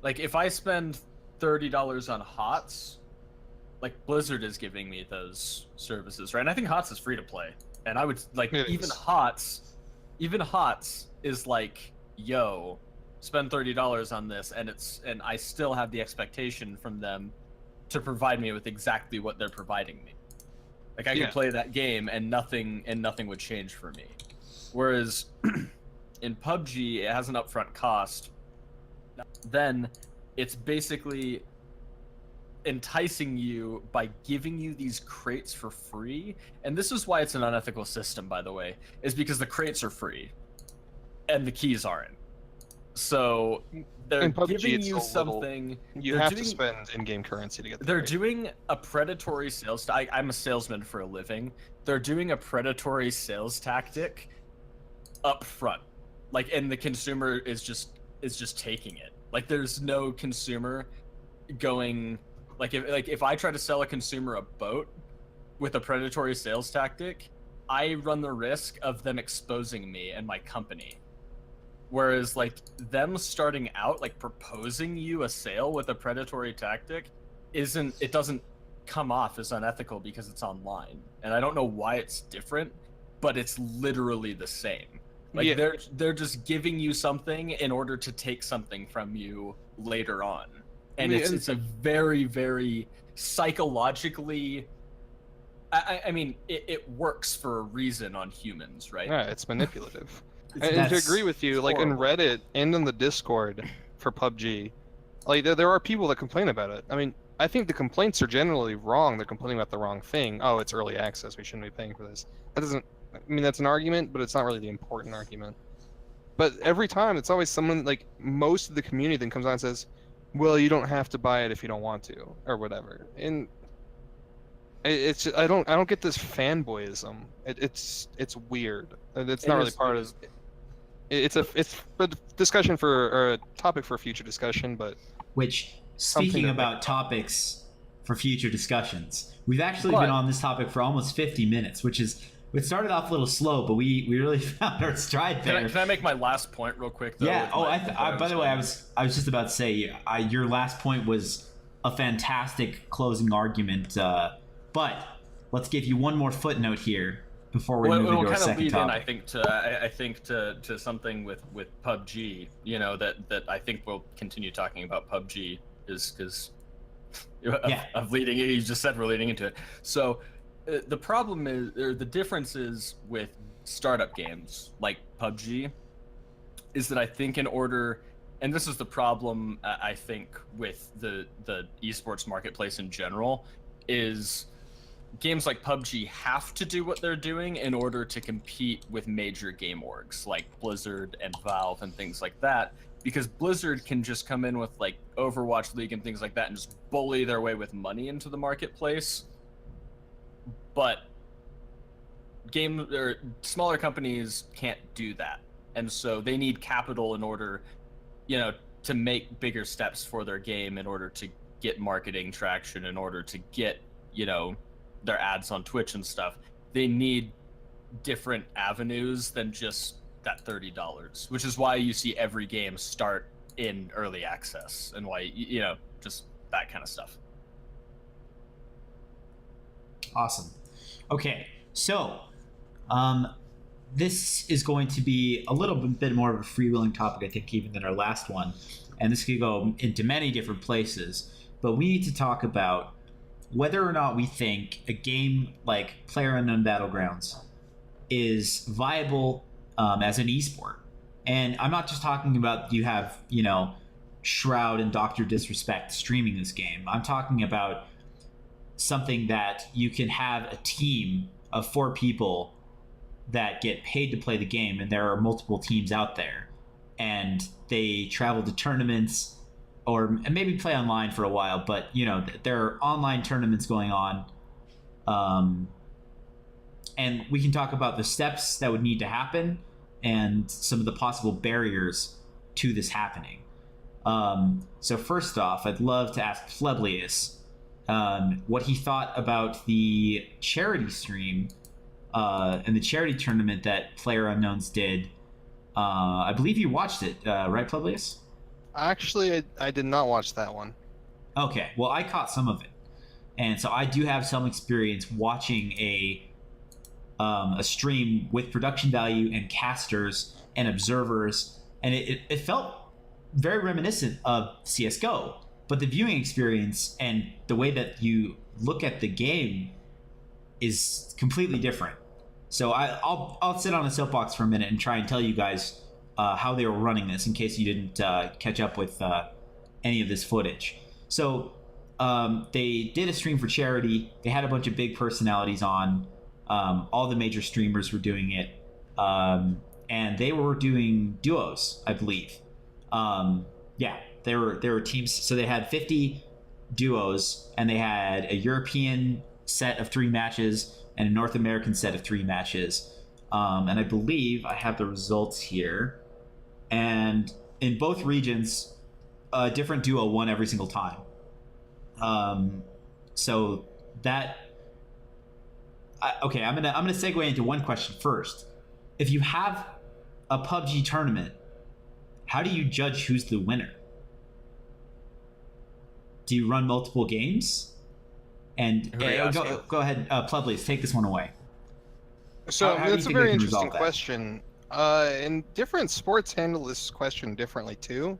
Like, if I spend $30 on HOTS, like, Blizzard is giving me those services, right? And I think HOTS is free to play, and I would like It even is. HOTS is like, yo, spend $30 on this, and I still have the expectation from them to provide me with exactly what they're providing me. Like, I Yeah. could play that game and nothing would change for me. Whereas in PUBG, it has an upfront cost. Then it's basically enticing you by giving you these crates for free. And this is why it's an unethical system, by the way, is because the crates are free and the keys aren't. So they're In PUBG, giving it's you a little- something. You they're have doing- to spend in-game currency to get the They're crate. doing a predatory sales. I'm a salesman for a living. They're doing a predatory sales tactic up front, like, and the consumer is just taking it. Like, there's no consumer going, like, if I try to sell a consumer a boat with a predatory sales tactic, I run the risk of them exposing me and my company. Whereas, like, them starting out, like, proposing you a sale with a predatory tactic doesn't come off as unethical because it's online. And I don't know why it's different, but it's literally the same. Like, Yeah. they're just giving you something in order to take something from you later on. And Yeah, it's a very, very psychologically, I mean, it works for a reason on humans, right? Yeah, it's manipulative. And to That's agree with you, like in horrible. Reddit and in the Discord for PUBG, like there are people that complain about it. I mean, I think the complaints are generally wrong. They're complaining about the wrong thing. Oh, it's early access. We shouldn't be paying for this. That doesn't I mean, that's an argument, but it's not really the important argument. But every time, it's always someone like most of the community then comes on and says, "Well, you don't have to buy it if you don't want to, or whatever." And it's I don't get this fanboyism. It's weird. And it's not really part of. It's a discussion for or a topic for future discussion, but Which, Something speaking that- about topics for future discussions, we've actually been on this topic for almost 50 minutes, which is, it started off a little slow, but we really found our stride there. Can I make my last point real quick? Though, Yeah. with Oh, my- by the way, I was just about to say, your last point was a fantastic closing argument. But let's give you one more footnote here before we Well, move it'll into our kind of second lead topic. in, I think to something with PUBG. You know, that I think we'll continue talking about PUBG is because of leading. You just said we're leading into it. So the problem is, or the difference is with startup games like PUBG, is that I think in order, and this is the problem I think with the esports marketplace in general, is games like PUBG have to do what they're doing in order to compete with major game orgs like Blizzard and Valve and things like that, because Blizzard can just come in with like Overwatch League and things like that and just bully their way with money into the marketplace. But smaller companies can't do that, and so they need capital in order, to make bigger steps for their game, in order to get marketing traction, in order to get their ads on Twitch and stuff. They need different avenues than just that $30, which is why you see every game start in early access, and why just that kind of stuff. Awesome. Okay, so this is going to be a little bit more of a freewheeling topic, I think, even than our last one, and this could go into many different places. But we need to talk about whether or not we think a game like PlayerUnknown Battlegrounds is viable as an esport. And I'm not just talking about you have, Shroud and Dr. Disrespect streaming this game. I'm talking about something that you can have a team of 4 people that get paid to play the game, and there are multiple teams out there, and they travel to tournaments or maybe play online for a while, but there are online tournaments going on, and we can talk about the steps that would need to happen and some of the possible barriers to this happening. So first off, I'd love to ask Fleblius what he thought about the charity stream and the charity tournament that PlayerUnknown's did. I believe you watched it, right, Fleblius? Actually, I did not watch that one. Okay, well, I caught some of it, and so I do have some experience watching a stream with production value and casters and observers, and it felt very reminiscent of CS:GO, but the viewing experience and the way that you look at the game is completely different. So I'll sit on a soapbox for a minute and try and tell you guys how they were running this, in case you didn't catch up with any of this footage. So they did a stream for charity. They had a bunch of big personalities on. All the major streamers were doing it, and they were doing duos, I believe. There were teams. So they had 50 duos, and they had a European set of 3 matches and a North American set of 3 matches. And I believe I have the results here. And in both regions, a different duo won every single time. So that. Okay, I'm gonna segue into one question first. If you have a PUBG tournament, how do you judge who's the winner? Do you run multiple games? And go ahead, Publius, take this one away. So How do you that's a think very they can interesting resolve that? question. And different sports handle this question differently too.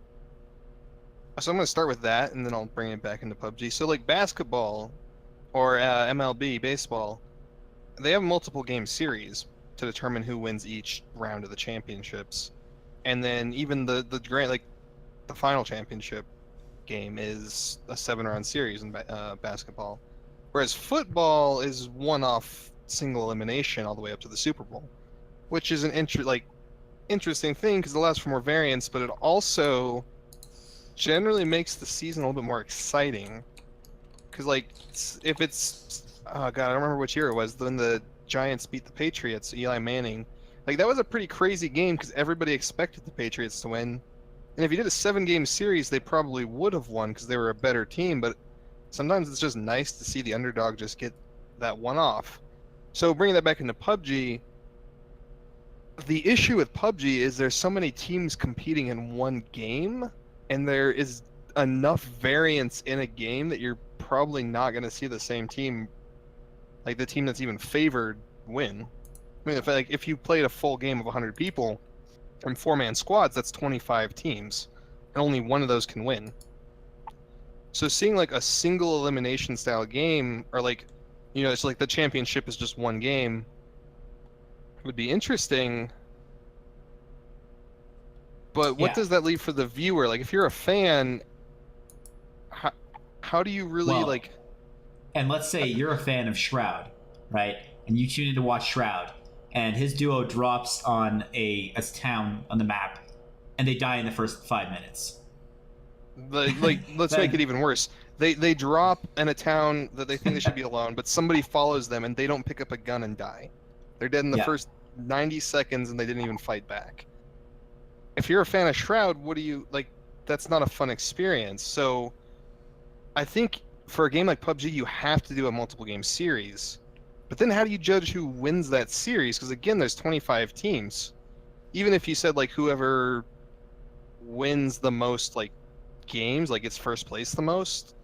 So I'm going to start with that, and then I'll bring it back into PUBG. So like basketball or MLB baseball, they have multiple game series to determine who wins each round of the championships, and then even the grand, like the final championship game is a 7-round series in basketball, whereas football is one-off single elimination all the way up to the Super Bowl, which is an interesting thing because it allows for more variance, but it also generally makes the season a little bit more exciting. Because if it's, oh god, I don't remember which year it was when the Giants beat the Patriots, Eli Manning. Like that was a pretty crazy game because everybody expected the Patriots to win. And if you did a 7-game series, they probably would have won because they were a better team. But sometimes it's just nice to see the underdog just get that one off. So bringing that back into PUBG, the issue with PUBG is there's so many teams competing in one game, and there is enough variance in a game that you're probably not going to see the same team, like the team that's even favored, win. I mean, if you played a full game of 100 people from 4-man squads, that's 25 teams, and only one of those can win. So seeing like a single elimination style game, or it's like the championship is just one game, would be interesting. But what does that leave for the viewer? Like, if you're a fan, how do you really And let's say you're a fan of Shroud, right? And you tune in to watch Shroud, and his duo drops on a town on the map, and they die in the first 5 minutes. Let's make it even worse. They drop in a town that they think they should be alone, but somebody follows them and they don't pick up a gun and die. They're dead in the first 90 seconds and they didn't even fight back. If you're a fan of Shroud, what do you like? That's not a fun experience. So I think for a game like PUBG, you have to do a multiple game series. But then how do you judge who wins that series? Because again, there's 25 teams. Even if you said like whoever wins the most games, like gets first place the most,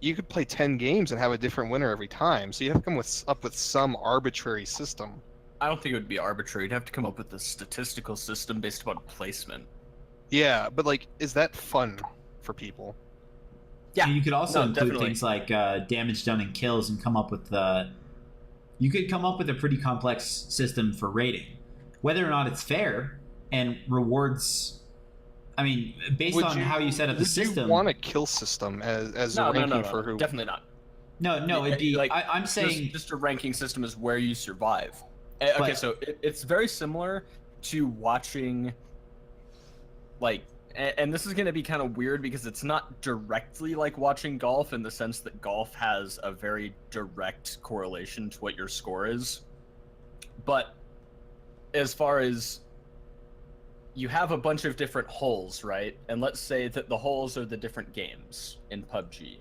you could play 10 games and have a different winner every time. So you have to come up with some arbitrary system. I don't think it would be arbitrary. You'd have to come up with a statistical system based upon placement. Yeah, but is that fun for people? Yeah, and you could also include definitely things like damage done and kills, and come up with you could come up with a pretty complex system for rating, whether or not it's fair and rewards. I mean, based on how you set up the system. Would you want a kill system as a ranking for who? Definitely not. No, it'd be I'm saying just a ranking system is where you survive. Okay, so it's very similar to watching, and this is going to be kind of weird because it's not directly like watching golf in the sense that golf has a very direct correlation to what your score is. But as far as you have a bunch of different holes, right? And let's say that the holes are the different games in PUBG.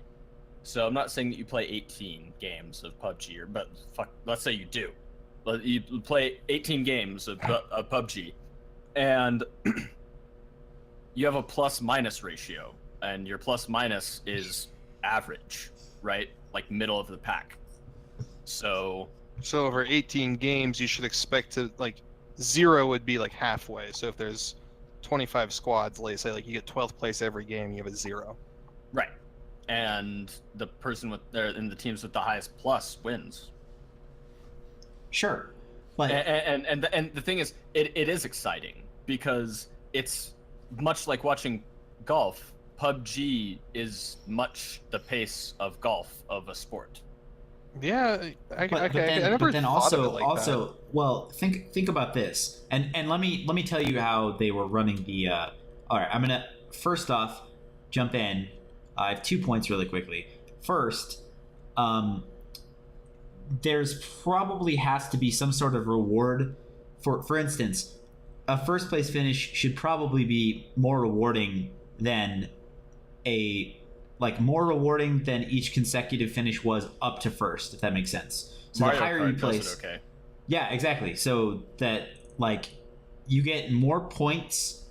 So I'm not saying that you play 18 games of PUBG, let's say you do. You play 18 games of PUBG, and you have a plus-minus ratio, and your plus-minus is average, right? Like middle of the pack. So over 18 games, you should expect to, 0 would be halfway. So if there's 25 squads, say you get 12th place every game, you have a 0. Right. And the person in the teams with the highest plus wins. Sure, but and the thing is, it is exciting because it's much like watching golf. PUBG is much the pace of golf of a sport. Yeah, I never thought of it like that. Well, think about this, and let me tell you how they were running the. All right, I'm gonna first off jump in. I have 2 points really quickly. First, there's probably has to be some sort of reward for instance, a first place finish should probably be more rewarding than more rewarding than each consecutive finish was up to first, if that makes sense. So Mario the higher Kart you place, does it okay. Yeah, exactly. So that you get more points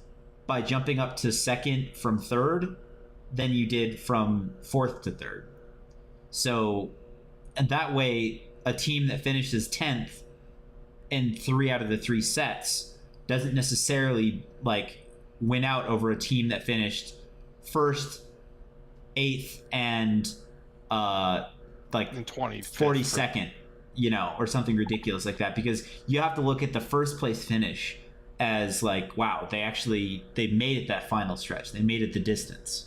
by jumping up to second from third than you did from fourth to third. So, and that way, a team that finishes 10th in 3 out of the 3 sets doesn't necessarily win out over a team that finished first, 8th, and 42nd, or something ridiculous like that, because you have to look at the first place finish as wow, they made it that final stretch, they made it the distance.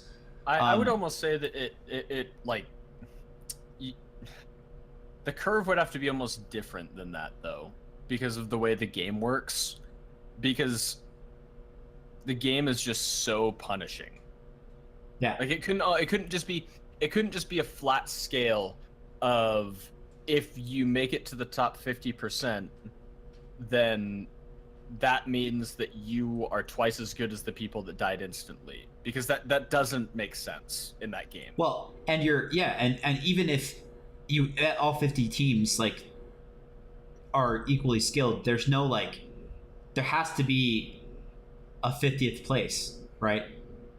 The curve would have to be almost different than that, though, because of the way the game works. Because the game is just so punishing. Yeah. Like it couldn't just be a flat scale of if you make it to the top 50%, then that means that you are twice as good as the people that died instantly, because that doesn't make sense in that game. Well, and and even if you all 50 teams like are equally skilled, there's no like there has to be a 50th place, right?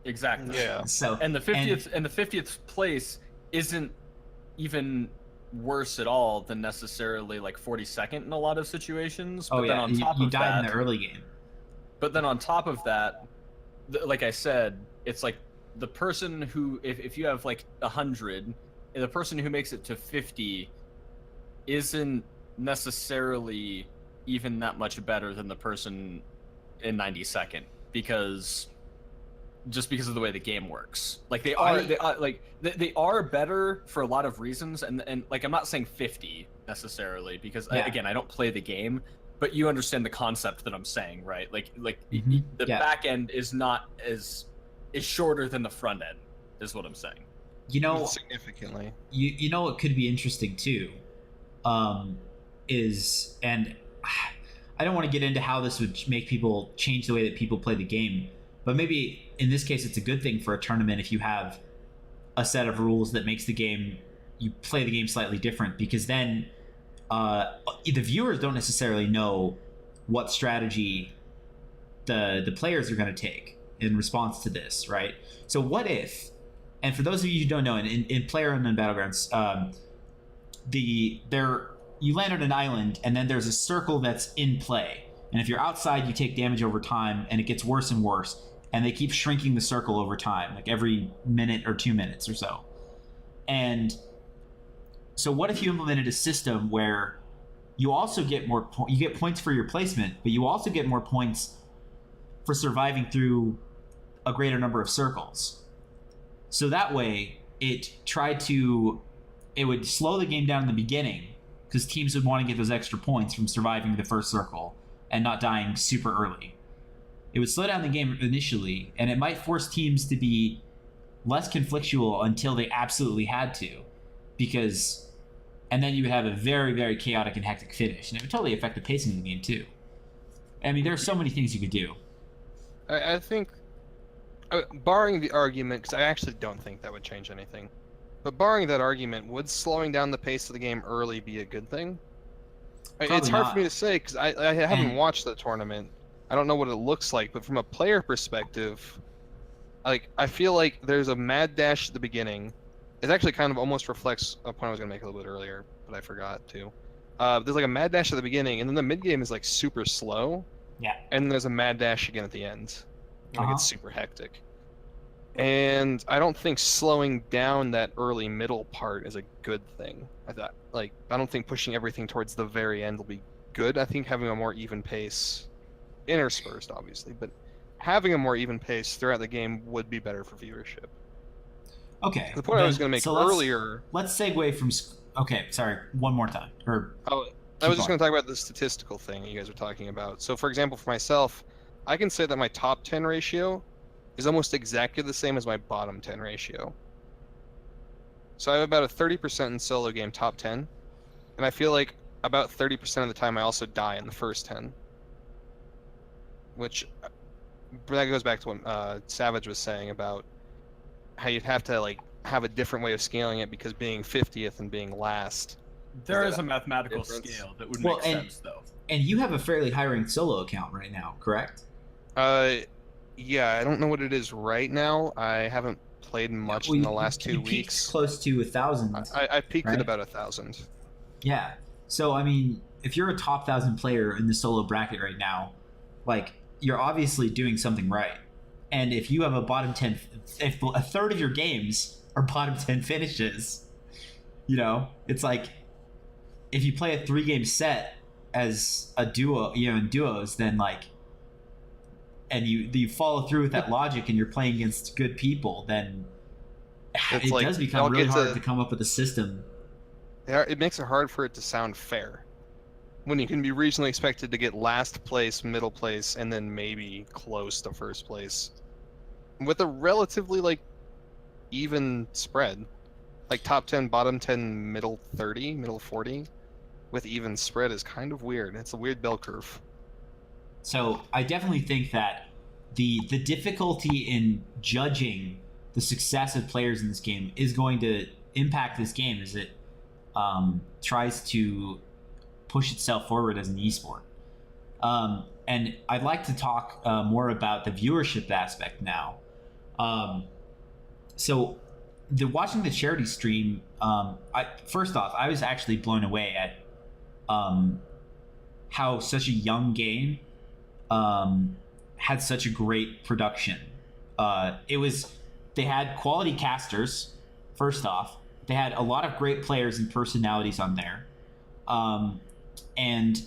Exactly. Yeah. So And the 50th place isn't even worse at all than necessarily like 42nd in a lot of situations. But then on top you of died that, in the early game. But then on top of that, like I said, it's like the person who, if you have like 100, the person who makes it to 50 isn't necessarily even that much better than the person in 92nd, because of the way the game works. Like they are better for a lot of reasons, and like I'm not saying 50 necessarily, because again, I don't play the game, but you understand the concept that I'm saying, right? Like the back end is not is shorter than the front end, is what I'm saying. You know, significantly. You know what could be interesting too, is, and I don't want to get into how this would make people change the way that people play the game, but maybe in this case it's a good thing for a tournament if you have a set of rules that makes you play the game slightly different, because then the viewers don't necessarily know what strategy the players are going to take in response to this, right? So what if, and for those of you who don't know, in PlayerUnknown Battlegrounds, you land on an island and then there's a circle that's in play, and if you're outside you take damage over time, and it gets worse and worse, and they keep shrinking the circle over time, like every minute or 2 minutes or so. And so what if you implemented a system where you also get you get points for your placement, but you also get more points for surviving through a greater number of circles? So that way it would slow the game down in the beginning, because teams would want to get those extra points from surviving the first circle and not dying super early. It would slow down the game initially, and it might force teams to be less conflictual until they absolutely had to, and then you would have a very, very chaotic and hectic finish, and it would totally affect the pacing of the game too. I mean, there are so many things you could do. I think, barring the argument, because I actually don't think that would change anything, but barring that argument, would slowing down the pace of the game early be a good thing? It's hard for me to say, because I haven't watched the tournament. I don't know what it looks like, but from a player perspective, like I feel like there's a mad dash at the beginning. It actually kind of almost reflects a point I was going to make a little bit earlier, but I forgot to. There's like a mad dash at the beginning, and then the mid game is like super slow. Yeah. And there's a mad dash again at the end. Like it's super hectic. And I don't think slowing down that early middle part is a good thing. I don't think pushing everything towards the very end will be good. I think having a more even pace, interspersed obviously, but having a more even pace throughout the game would be better for viewership. Okay. The point I was going to make earlier. Let's segue from. Okay, sorry. One more time. I was just going to talk about the statistical thing you guys were talking about. So, for example, for myself, I can say that my top 10 ratio is almost exactly the same as my bottom 10 ratio. So I have about a 30% in solo game top 10, and I feel like about 30% of the time I also die in the first 10. Which, that goes back to what Savage was saying about how you'd have to like have a different way of scaling it, because being 50th and being last. There is a mathematical scale that would make sense, though. And you have a fairly high-ranked solo account right now, correct? Yeah, I don't know what it is right now. I haven't played much in the last 2 weeks. Peaked close to 1,000. I peaked at about 1,000. Yeah. So, I mean, if you're a top 1,000 player in the solo bracket right now, like, you're obviously doing something right. And if you have a bottom 10, if a third of your games are bottom 10 finishes, it's like, if you play a 3-game set as a duo, in duos, then like, and you follow through with that logic, and you're playing against good people, then it does become really hard to come up with a system it makes it hard for it to sound fair when you can be reasonably expected to get last place, middle place, and then maybe close to first place with a relatively like even spread, like top 10, bottom 10, middle 30, middle 40, with even spread is kind of weird. It's a weird bell curve. So I definitely think that the difficulty in judging the success of players in this game is going to impact this game as it tries to push itself forward as an esport. And I'd like to talk more about the viewership aspect now. So, watching the charity stream, first off, I was actually blown away at how such a young game had such a great production. They had quality casters. First off, they had a lot of great players and personalities on there, and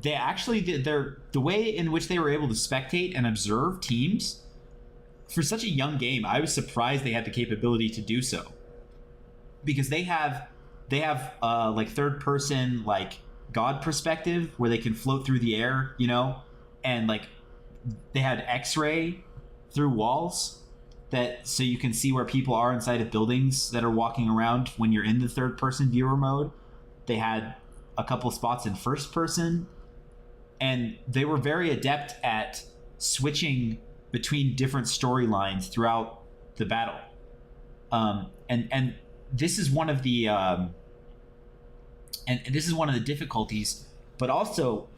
they actually the way in which they were able to spectate and observe teams for such a young game. I was surprised they had the capability to do so, because they have like third person like god perspective where they can float through the air, and like they had X-ray through walls that so you can see where people are inside of buildings that are walking around when you're in the third person viewer mode. They had a couple spots in first person, and they were very adept at switching between different storylines throughout the battle. And this is one of the difficulties, but also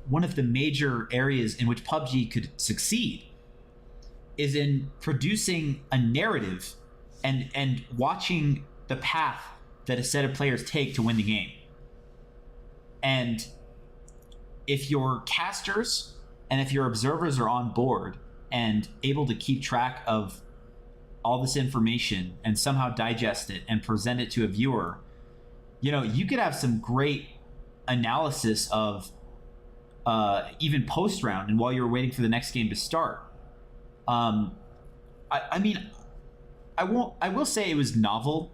one of the major areas in which PUBG could succeed is in producing a narrative and watching the path that a set of players take to win the game. And if your casters and if your observers are on board and able to keep track of all this information and somehow digest it and present it to a viewer, you could have some great analysis of even post round and while you're waiting for the next game to start. I mean, I will say it was novel,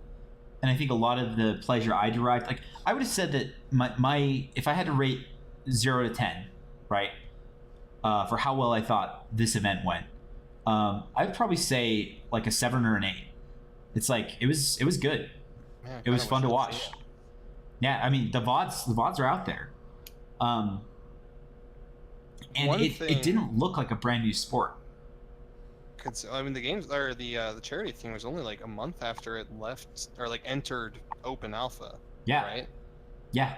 and I think a lot of the pleasure I derived, like I would have said that my if I had to rate 0 to 10, right, for how well I thought this event went, I'd probably say like a 7 or an 8. It's like it was good. Man, It was fun to watch. Yeah, I mean the VODs are out there, and it didn't look like a brand new sport. I mean, the games or the charity thing was only like a month after it left or like entered open alpha. Yeah. Right. Yeah.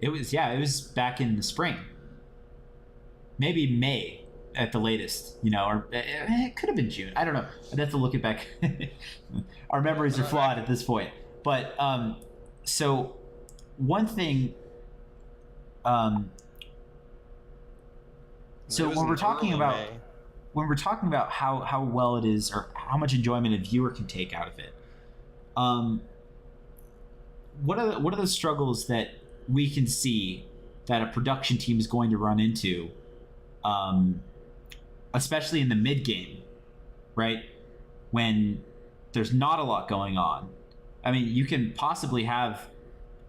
It was back in the spring. Maybe May at the latest, or it could have been June. I don't know. I'd have to look it back. Our memories are flawed at this point. But so one thing so when we're talking about how well it is or how much enjoyment a viewer can take out of it, what are the struggles that we can see that a production team is going to run into, especially in the mid game, right, when there's not a lot going on? I mean, you can possibly have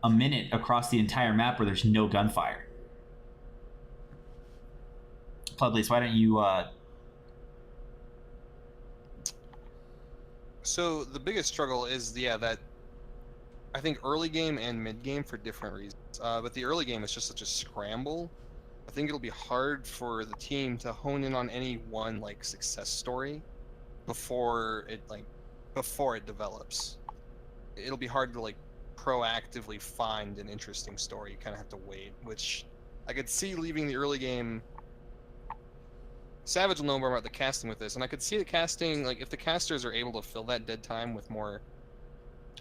a minute across the entire map where there's no gunfire. Publius, why don't you So the biggest struggle is that I think early game and mid game for different reasons. But the early game is just such a scramble. I think it'll be hard for the team to hone in on any one like success story before it develops. It'll be hard to like proactively find an interesting story. You kind of have to wait, which I could see leaving the early game. Savage will know more about the casting with this, and I could see the casting, like if the casters are able to fill that dead time with more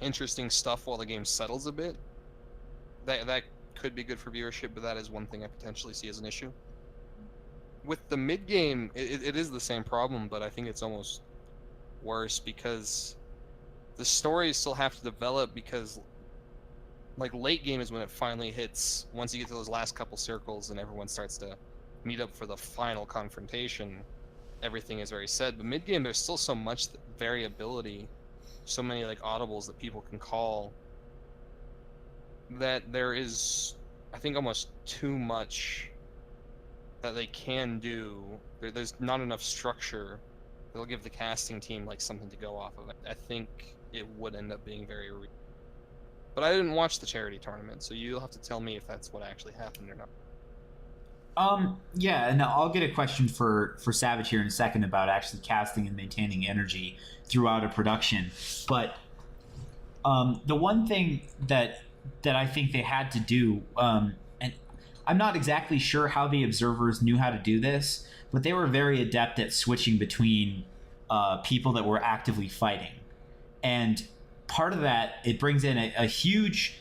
interesting stuff while the game settles a bit, that could be good for viewership, but that is one thing I potentially see as an issue. With the mid game, it is the same problem, but I think it's almost worse because the stories still have to develop, because like late game is when it finally hits. Once you get to those last couple circles and everyone starts to meet up for the final confrontation, everything is very set. But mid game, there's still so much variability, so many like audibles that people can call that there is, I think, almost too much that they can do. There's not enough structure that'll give the casting team like something to go off of. I think it would end up being very. But I didn't watch the charity tournament, so you'll have to tell me if that's what actually happened or not. Yeah, and I'll get a question for Savage here in a second about actually casting and maintaining energy throughout a production. But the one thing that I think they had to do, and I'm not exactly sure how the observers knew how to do this, but they were very adept at switching between people that were actively fighting, and part of that, it brings in a huge,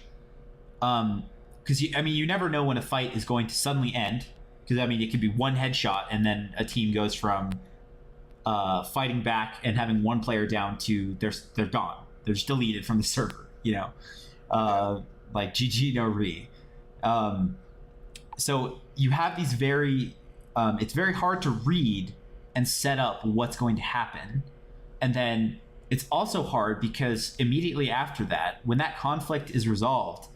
because you never know when a fight is going to suddenly end. Because it could be one headshot and then a team goes from fighting back and having one player down to they're gone. They're just deleted from the server. Like GG no re. So you have these very, it's very hard to read and set up what's going to happen, and then it's also hard because immediately after that, when that conflict is resolved,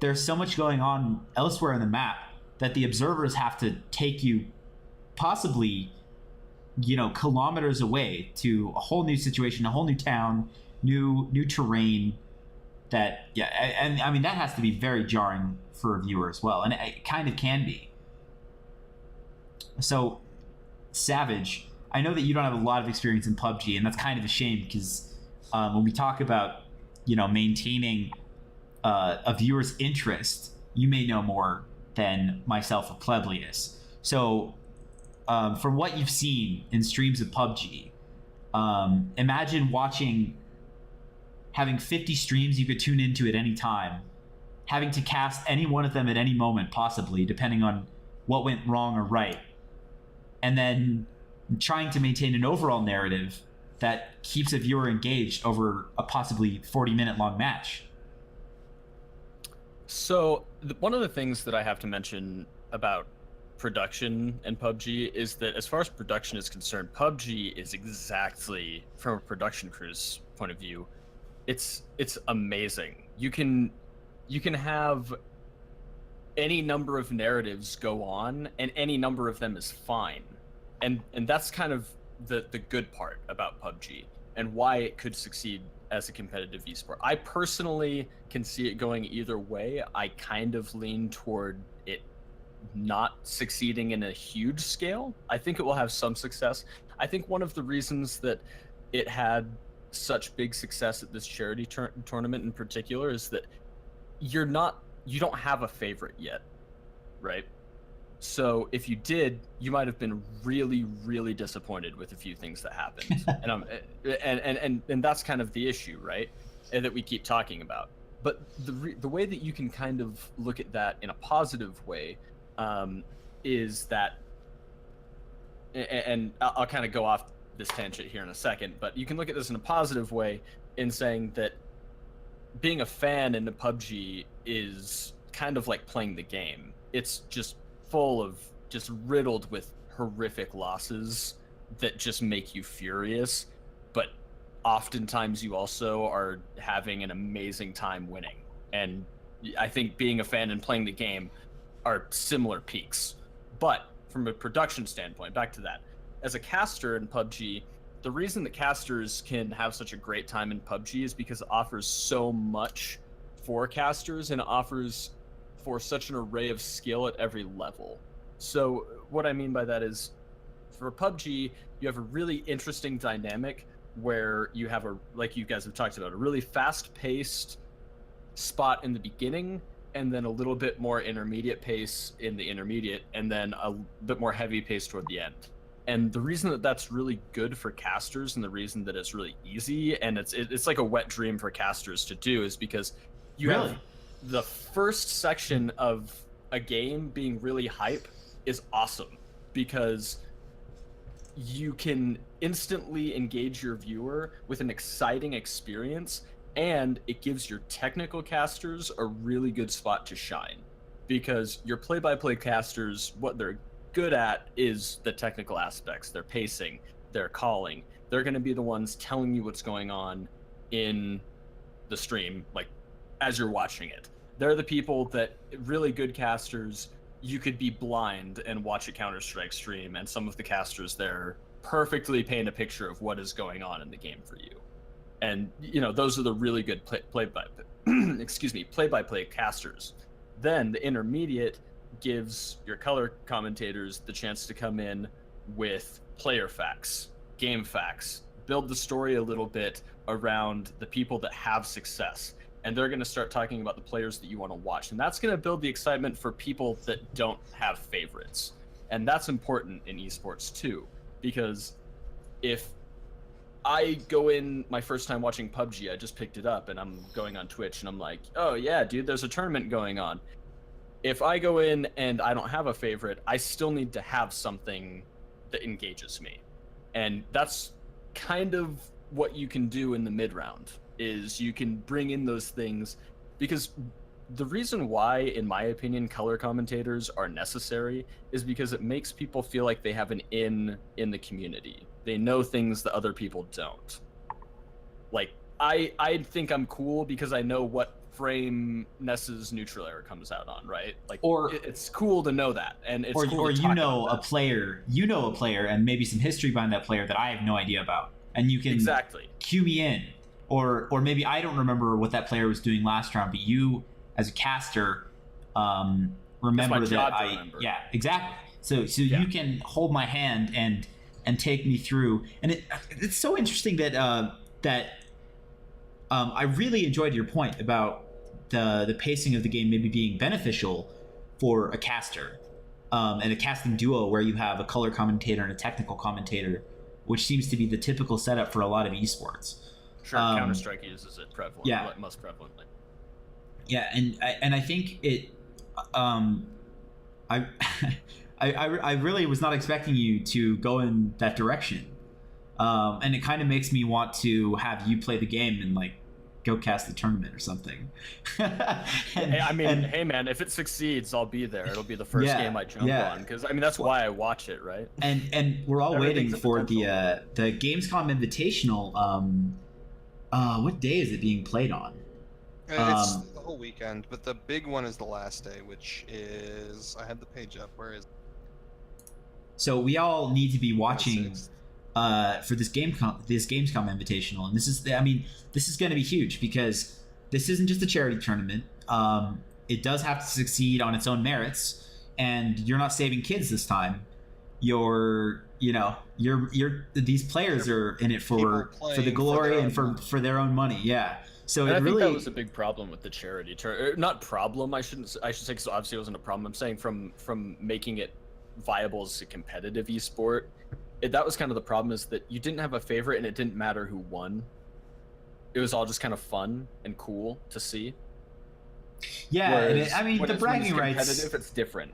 there's so much going on elsewhere on the map that the observers have to take you possibly, kilometers away to a whole new situation, a whole new town, new terrain. That, yeah, and that has to be very jarring for a viewer as well, and it kind of can be. So, Savage, I know that you don't have a lot of experience in PUBG, and that's kind of a shame because when we talk about, maintaining a viewer's interest, you may know more than myself, a plebeius. So, from what you've seen in streams of PUBG, imagine having 50 streams you could tune into at any time, having to cast any one of them at any moment, possibly, depending on what went wrong or right, and then trying to maintain an overall narrative that keeps a viewer engaged over a possibly 40-minute long match. So one of the things that I have to mention about production in PUBG is that as far as production is concerned, PUBG is exactly, from a production crew's point of view, it's amazing. You can have any number of narratives go on, and any number of them is fine, and that's kind of the good part about PUBG and why it could succeed as a competitive esport. I personally can see it going either way. I kind of lean toward it not succeeding in a huge scale. I think it will have some success. I think one of the reasons that it had such big success at this charity tournament in particular is that you don't have a favorite yet, right? So if you did, you might have been really, really disappointed with a few things that happened, and that's kind of the issue, right? And that we keep talking about. But the way that you can kind of look at that in a positive way is that, and I'll kind of go off this tangent here in a second, but you can look at this in a positive way in saying that being a fan in the PUBG is kind of like playing the game. It's just full of, just riddled with horrific losses that just make you furious, but oftentimes you also are having an amazing time winning. And I think being a fan and playing the game are similar peaks. But from a production standpoint, back to that, as a caster in PUBG, the reason that casters can have such a great time in PUBG is because it offers so much for casters, and it offers for such an array of skill at every level. So what I mean by that is, for PUBG, you have a really interesting dynamic where you have like you guys have talked about, a really fast-paced spot in the beginning, and then a little bit more intermediate pace in the intermediate, and then a bit more heavy pace toward the end. And the reason that that's really good for casters, and the reason that it's really easy, and it's like a wet dream for casters to do, is because you have the first section of a game being really hype is awesome, because you can instantly engage your viewer with an exciting experience, and it gives your technical casters a really good spot to shine, because your play-by-play casters, what they're good at is the technical aspects, their pacing, their calling. They're going to be the ones telling you what's going on in the stream, like as you're watching it. They're the people that really good casters, you could be blind and watch a Counter-Strike stream, and some of the casters there perfectly paint a picture of what is going on in the game for you. And those are the really good play-by-play casters. Then the intermediate gives your color commentators the chance to come in with player facts, game facts, build the story a little bit around the people that have success. And they're going to start talking about the players that you want to watch. And that's going to build the excitement for people that don't have favorites. And that's important in esports too, because if I go in my first time watching PUBG, I just picked it up and I'm going on Twitch and I'm like, oh yeah, dude, there's a tournament going on. If I go in and I don't have a favorite, I still need to have something that engages me. And that's kind of what you can do in the mid round, is you can bring in those things, because the reason why, in my opinion, color commentators are necessary is because it makes people feel like they have an in the community. They know things that other people don't. Like, I think I'm cool because I know what frame Ness's neutral error comes out on, right? Like, or it's cool to know that, and it's cool or to you talk know about a player, and maybe some history behind that player that I have no idea about, and you can exactly cue me in, or maybe I don't remember what that player was doing last round, but you as a caster remember that yeah, exactly. So yeah. You can hold my hand and take me through, and it's so interesting that I really enjoyed your point about the pacing of the game maybe being beneficial for a caster, and a casting duo where you have a color commentator and a technical commentator, which seems to be the typical setup for a lot of esports. Sure, Counter-Strike uses it prevalently, yeah. most prevalently. Yeah, and I think it. I really was not expecting you to go in that direction, and it kind of makes me want to have you play the game and like go cast the tournament or something. Hey man, if it succeeds, I'll be there. It'll be the first game I jump on, because that's why I watch it, right? And we're all waiting for the Gamescom Invitational. What day is it being played on? It's the whole weekend, but the big one is the last day, which is, I had the page up. Where is it? So we all need to be watching for this Gamescom Invitational, and this is going to be huge, because this isn't just a charity tournament. It does have to succeed on its own merits, and you're not saving kids this time. These players are in it for the glory and for their own money. Yeah. So and I think that was a big problem with the charity not problem. I should say, because obviously it wasn't a problem. I'm saying from making it viable as a competitive esport. That was kind of the problem, is that you didn't have a favorite and it didn't matter who won. It was all just kind of fun and cool to see. Yeah, whereas, the bragging rights. Competitive, it's different.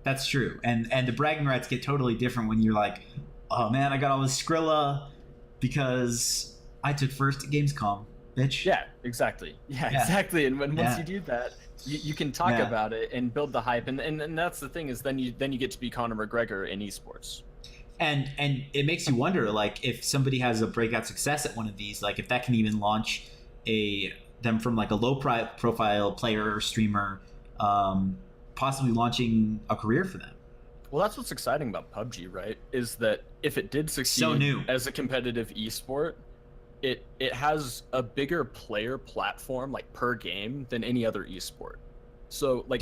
That's true, and the bragging rights get totally different when you're like, oh man, I got all this Skrilla because I took first at Gamescom, bitch. Yeah, exactly. Yeah, exactly. And once you do that, you can talk about it and build the hype, and that's the thing, is then you get to be Conor McGregor in esports. And it makes you wonder, like, if somebody has a breakout success at one of these, like if that can even launch them from like a low profile player or streamer, possibly launching a career for them. Well, that's what's exciting about PUBG, right? Is that if it did succeed as a competitive esport, it has a bigger player platform, like per game, than any other esport. So like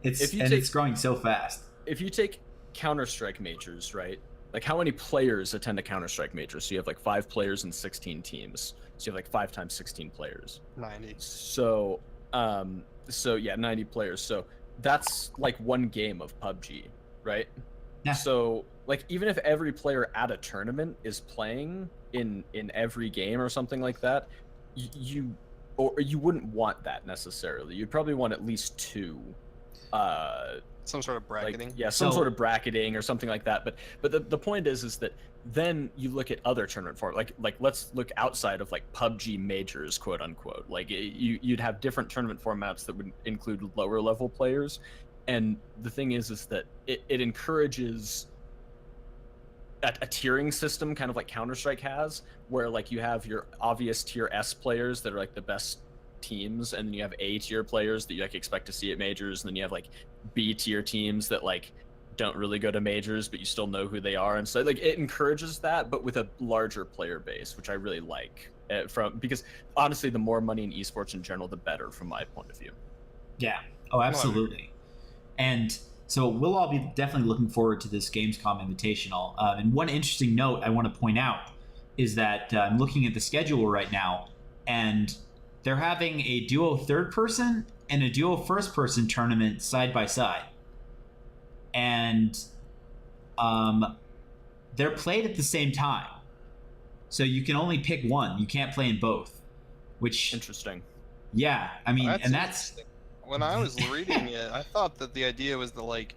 it's growing so fast. If you take Counter-Strike majors, right? Like, how many players attend a Counter-Strike major? So you have like 5 players and 16 teams. So you have like 5 times 16 players. 90. So yeah, 90 players. So that's like one game of PUBG, right? Yeah. So like, even if every player at a tournament is playing in every game or something like that, you wouldn't want that necessarily. You'd probably want at least 2. Some sort of bracketing. Some sort of bracketing or something like that. But the point is that then you look at other tournament formats. Like let's look outside of like PUBG majors, quote unquote. Like you'd have different tournament formats that would include lower level players. And the thing is that it encourages a tiering system, kind of like Counter-Strike has, where like you have your obvious tier S players that are like the best teams, and then you have A tier players that you like expect to see at majors, and then you have like B tier teams that like don't really go to majors, but you still know who they are, and so like it encourages that, but with a larger player base, which I really like. Because honestly, the more money in esports in general, the better, from my point of view. Yeah. Oh, absolutely. And so we'll all be definitely looking forward to this Gamescom Invitational. And one interesting note I want to point out is that I'm looking at the schedule right now, and they're having a duo third person and a duo first person tournament side by side. And they're played at the same time. So you can only pick one. You can't play in both. Which, interesting. Yeah, I mean, That's and that's interesting. When I was reading it, I thought that the idea was that like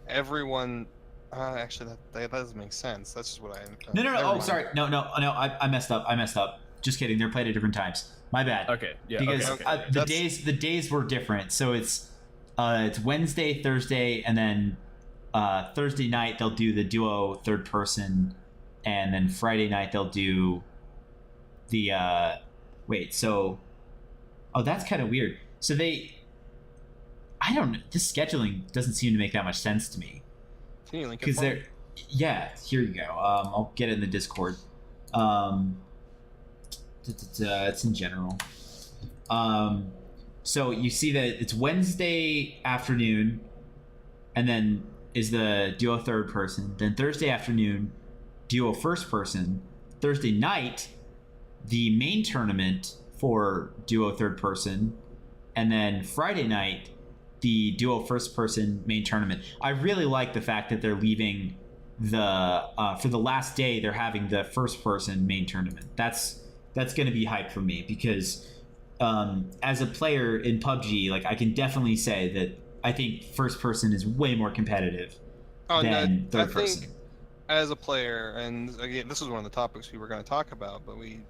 everyone. Actually, that doesn't make sense. That's just what I. no. never Oh, mind. sorry. No. I messed up. Just kidding. They're played at different times. My bad. Okay. Yeah. Because okay. the days were different. So it's Wednesday, Thursday, and then Thursday night they'll do the duo third person, and then Friday night they'll do the that's kind of weird. So I don't know. This scheduling doesn't seem to make that much sense to me. Can you link it Because for me? they're, yeah, here you go. I'll get it in the Discord. It's in general. So you see that it's Wednesday afternoon, and then is the duo third person. Then Thursday afternoon, duo first person. Thursday night, the main tournament for duo third person, and then Friday night, the duo first person main tournament. I really like the fact that they're leaving the for the last day they're having the first person main tournament. That's going to be hype for me, because as a player in PUBG, like I can definitely say that I think first person is way more competitive than third person. As a player, and again, this was one of the topics we were going to talk about, but we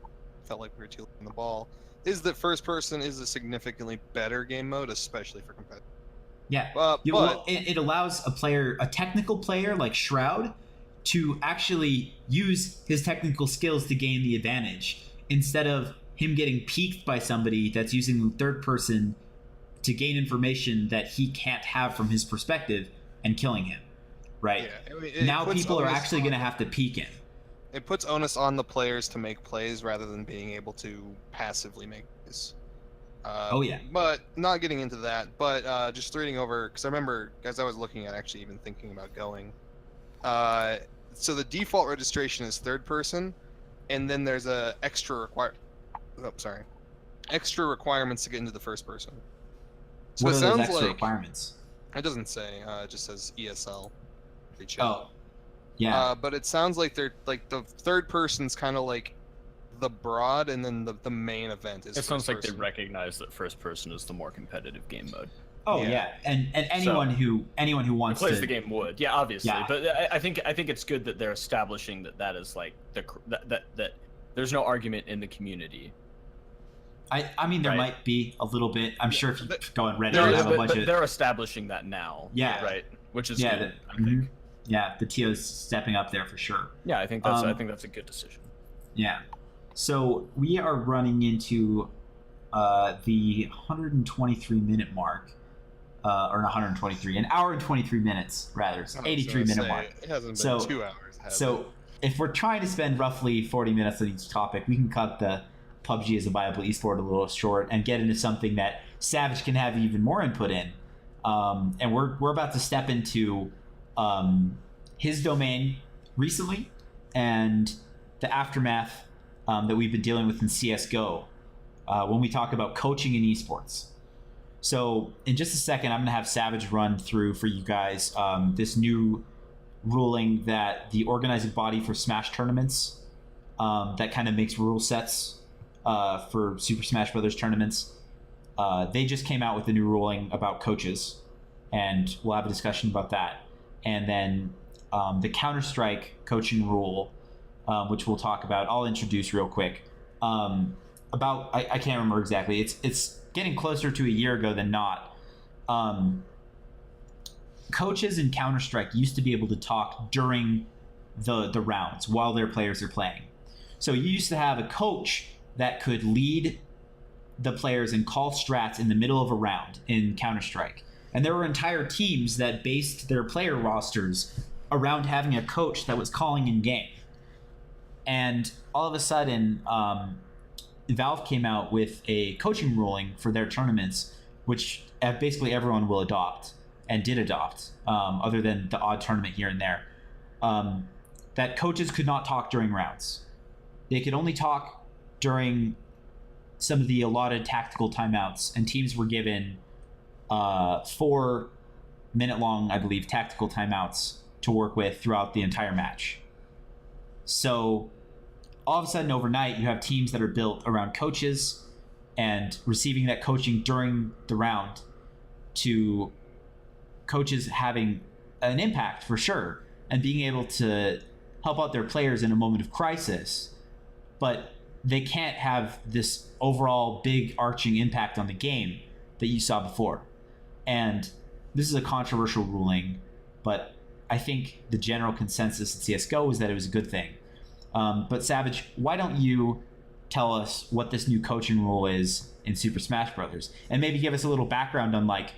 felt like we were too late on the ball, is that first person is a significantly better game mode, especially for competitive. Yeah, well, it allows a technical player like Shroud, to actually use his technical skills to gain the advantage, instead of him getting peeked by somebody that's using third person to gain information that he can't have from his perspective and killing him. Right? Yeah, I mean, now people are actually going to have to peek him. It puts onus on the players to make plays rather than being able to passively make plays. Oh yeah. But not getting into that, but just reading over, because I remember, as I was looking at actually even thinking about going, so the default registration is third person, and then there's a extra requirements to get into the first person. So What it are those sounds extra like requirements? it doesn't say. It just says ESL. Oh, yeah. But it sounds like they're like the third person's kind of like the broad, and then the main event is. It sounds like they person. recognize that first person is the more competitive game mode. Oh yeah. yeah, and anyone who wants plays to the game would, yeah, obviously. Yeah. But I think it's good that they're establishing that is like that there's no argument in the community. I mean, there Right. might be a little bit. I'm sure if you go on Reddit, There you is, have a bunch but of they're establishing that now. Yeah. Right. Which is yeah, good. I mhm. think. Yeah, the TO's stepping up there for sure. Yeah, I think that's a good decision. Yeah. So we are running into the 123-minute mark, or not 123, an hour and 23 minutes rather. It's 83-minute mark. It hasn't been So- 2 hours. Has So if we're trying to spend roughly 40 minutes on each topic, we can cut the PUBG as a viable esport a little short and get into something that Savage can have even more input in. And we're about to step into his domain recently and the aftermath that we've been dealing with in CSGO when we talk about coaching in esports. So in just a second, I'm going to have Savage run through for you guys this new ruling that the organizing body for Smash tournaments that kind of makes rule sets for Super Smash Brothers tournaments. They just came out with a new ruling about coaches, and we'll have a discussion about that. And then the Counter-Strike coaching rule, which we'll talk about. I'll introduce real quick. I can't remember exactly. It's getting closer to a year ago than not. Coaches in Counter-Strike used to be able to talk during the rounds while their players are playing. So you used to have a coach that could lead the players and call strats in the middle of a round in Counter-Strike. And there were entire teams that based their player rosters around having a coach that was calling in game. And all of a sudden, Valve came out with a coaching ruling for their tournaments, which basically everyone will adopt and did adopt, other than the odd tournament here and there, that coaches could not talk during rounds. They could only talk during some of the allotted tactical timeouts, and teams were given 4-minute-long, I believe, tactical timeouts to work with throughout the entire match. So all of a sudden, overnight, you have teams that are built around coaches and receiving that coaching during the round, to coaches having an impact for sure and being able to help out their players in a moment of crisis, but they can't have this overall big arching impact on the game that you saw before. And this is a controversial ruling, but I think the general consensus in CSGO is that it was a good thing. But Savage, why don't you tell us what this new coaching rule is in Super Smash Brothers, and maybe give us a little background on, like,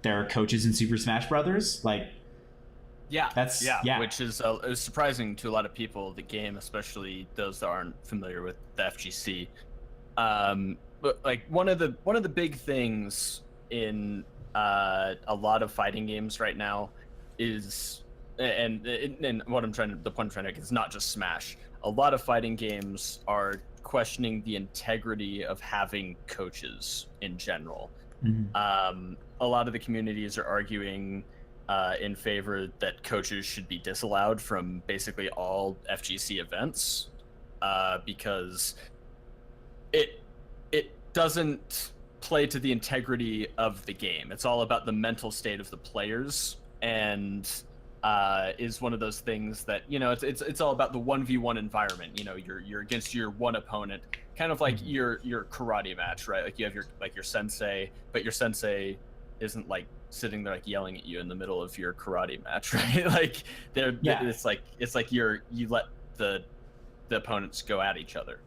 there are coaches in Super Smash Brothers, like. Yeah, that's which is surprising to a lot of people. The game, especially those that aren't familiar with the FGC. But like one of the big things in a lot of fighting games right now is, and what the point I'm trying to make is not just Smash. A lot of fighting games are questioning the integrity of having coaches in general. Mm-hmm. A lot of the communities are arguing in favor that coaches should be disallowed from basically all FGC events, because it doesn't play to the integrity of the game. It's all about the mental state of the players, and is one of those things that, you know, it's all about the 1v1 environment. You know, you're against your one opponent, kind of like your karate match, right? Like you have your sensei, but your sensei isn't like sitting there like yelling at you in the middle of your karate match, right? Like it's like you let the opponents go at each other.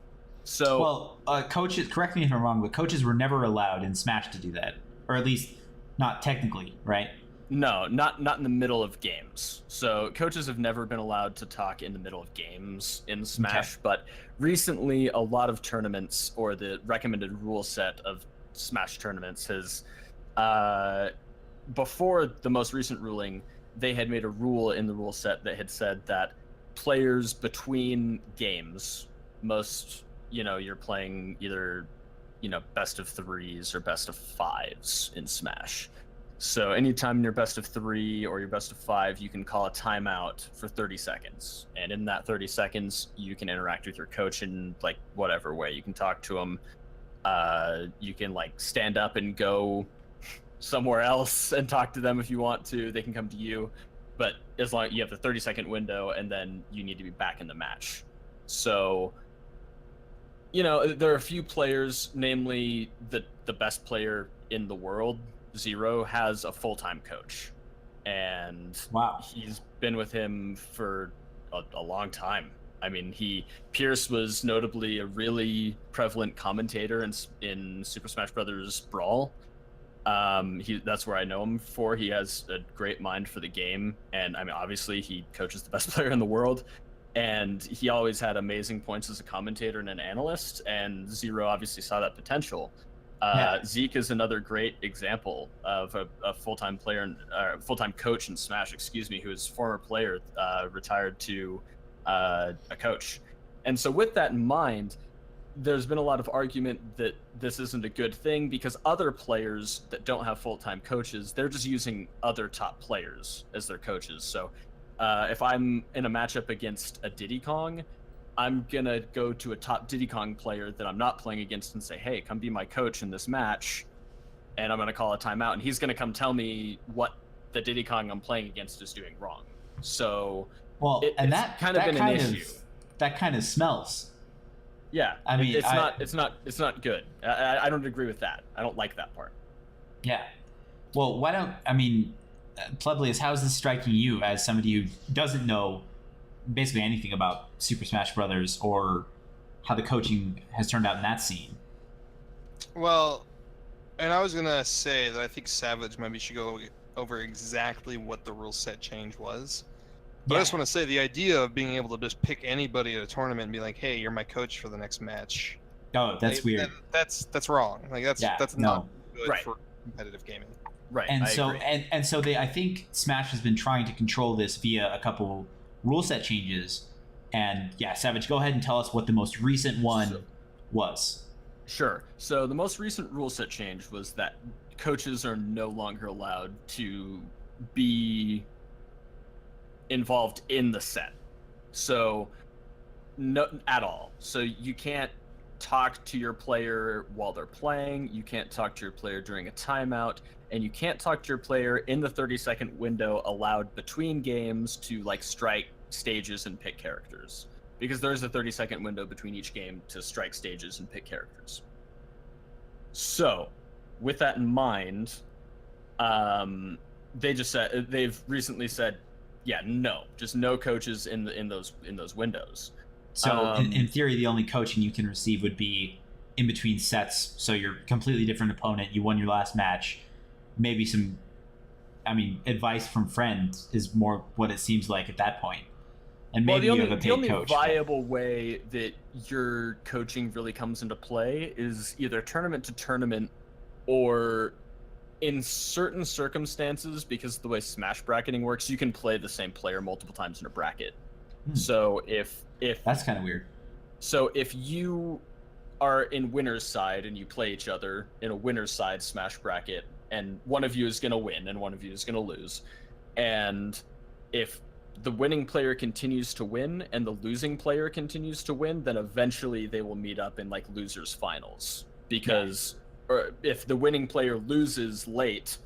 So coaches, correct me if I'm wrong, but coaches were never allowed in Smash to do that, or at least not technically, right? No, not in the middle of games. So coaches have never been allowed to talk in the middle of games in Smash, but recently a lot of tournaments, or the recommended rule set of Smash tournaments, has before the most recent ruling, they had made a rule in the rule set that had said that players between games, you're playing either, best of threes or best of fives in Smash. So anytime in your best of 3 or your best of 5, you can call a timeout for 30 seconds. And in that 30 seconds, you can interact with your coach in like whatever way. You can talk to them. You can like stand up and go somewhere else and talk to them if you want to. They can come to you. But as long as you have the 30-second window, and then you need to be back in the match. So, there are a few players, namely the best player in the world, Zero, has a full-time coach, and wow, he's been with him for a long time. I mean, Pierce was notably a really prevalent commentator in Super Smash Brothers Brawl. That's where I know him for. He has a great mind for the game, and I mean, obviously, he coaches the best player in the world, and he always had amazing points as a commentator and an analyst. And Zero obviously saw that potential. Zeke is another great example of a full-time player, full-time coach in Smash, who is former player, retired to a coach. And so with that in mind, there's been a lot of argument that this isn't a good thing, because other players that don't have full-time coaches, they're just using other top players as their coaches. So if I'm in a matchup against a Diddy Kong, I'm gonna go to a top Diddy Kong player that I'm not playing against and say, hey, come be my coach in this match, and I'm gonna call a timeout, and he's gonna come tell me what the Diddy Kong I'm playing against is doing wrong. So that kind of smells. Yeah, I mean, it's not good. I don't agree with that. I don't like that part. Yeah. Well, Plebelius, how is this striking you as somebody who doesn't know basically anything about Super Smash Brothers or how the coaching has turned out in that scene? Well, and I was gonna say that I think Savage maybe should go over exactly what the rule set change was. But I Yeah. just want to say the idea of being able to just pick anybody at a tournament and be like, "Hey, you're my coach for the next match." Oh, that's weird. That's wrong. Like Yeah, that's no. not good Right. for competitive gaming. Right. And I so agree. and so I think Smash has been trying to control this via a couple rule set changes. And yeah, Savage, go ahead and tell us what the most recent one So- was. Sure. So the most recent rule set change was that coaches are no longer allowed to be involved in the set. So no at all. So you can't talk to your player while they're playing, you can't talk to your player during a timeout, and you can't talk to your player in the 30-second window allowed between games to like strike stages and pick characters. Because there's a 30-second window between each game to strike stages and pick characters. So, with that in mind, they've recently said, yeah, no, just no coaches in those windows. So in theory, the only coaching you can receive would be in between sets. So you're a completely different opponent. You won your last match. Maybe some, advice from friends is more what it seems like at that point. And maybe well, you have a the paid only coach. viable way that your coaching really comes into play is either tournament to tournament, or in certain circumstances, because of the way Smash bracketing works, you can play the same player multiple times in a bracket. So if That's kind of weird. So if you are in winner's side and you play each other in a winner's side Smash bracket, and one of you is going to win and one of you is going to lose, and if the winning player continues to win and the losing player continues to win, then eventually they will meet up in like losers finals. Because or if the winning player loses late,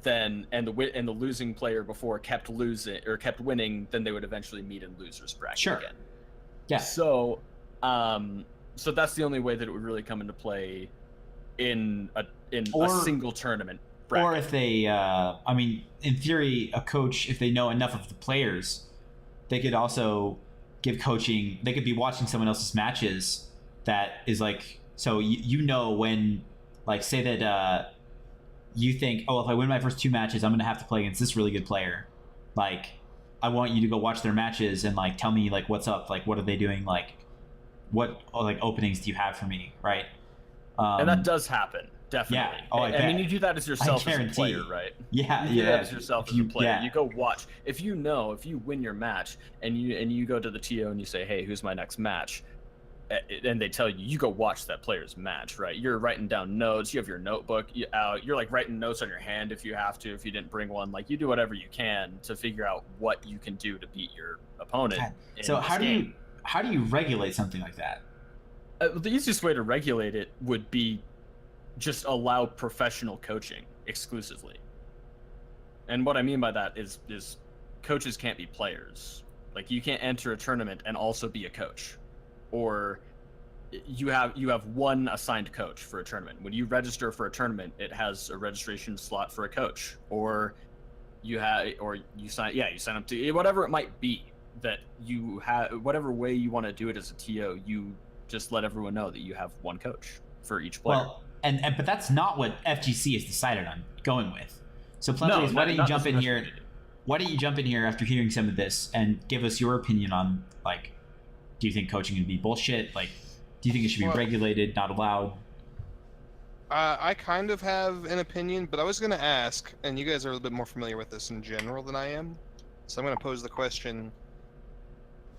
then and the losing player before kept losing or kept winning, then they would eventually meet in losers bracket Sure. again. Yeah. So so that's the only way that it would really come into play in a single tournament bracket. Or if they, in theory, a coach, if they know enough of the players, they could also give coaching. They could be watching someone else's matches that is like, so you know when, like, say that you think, oh, if I win my first 2 matches, I'm going to have to play against this really good player. Like, I want you to go watch their matches and, like, tell me, like, what's up. Like, what are they doing? Like, what, like, openings do you have for me, right? And that does happen. Definitely. Yeah. Oh, I mean, you do that as yourself as a player, right? Yeah, you do that as yourself as a player. Yeah. You go watch. If you win your match and you go to the TO and you say, "Hey, who's my next match?" and they tell you, you go watch that player's match, right? You're writing down notes. You have your notebook out. You're like writing notes on your hand if you have to. If you didn't bring one, like you do whatever you can to figure out what you can do to beat your opponent. So how do you regulate something like that? The easiest way to regulate it would be just allow professional coaching exclusively. And what I mean by that is coaches can't be players. Like, you can't enter a tournament and also be a coach. Or you have one assigned coach for a tournament. When you register for a tournament, it has a registration slot for a coach. Or you sign up to whatever it might be that you have, whatever way you want to do it as a TO, you just let everyone know that you have one coach for each player. Well, but that's not what FGC has decided on going with. So, Plenty, why don't you jump in here? Why don't you jump in here after hearing some of this and give us your opinion on, like, do you think coaching would be bullshit? Like, do you think it should be regulated, not allowed? I kind of have an opinion, but I was going to ask, and you guys are a little bit more familiar with this in general than I am, so I'm going to pose the question: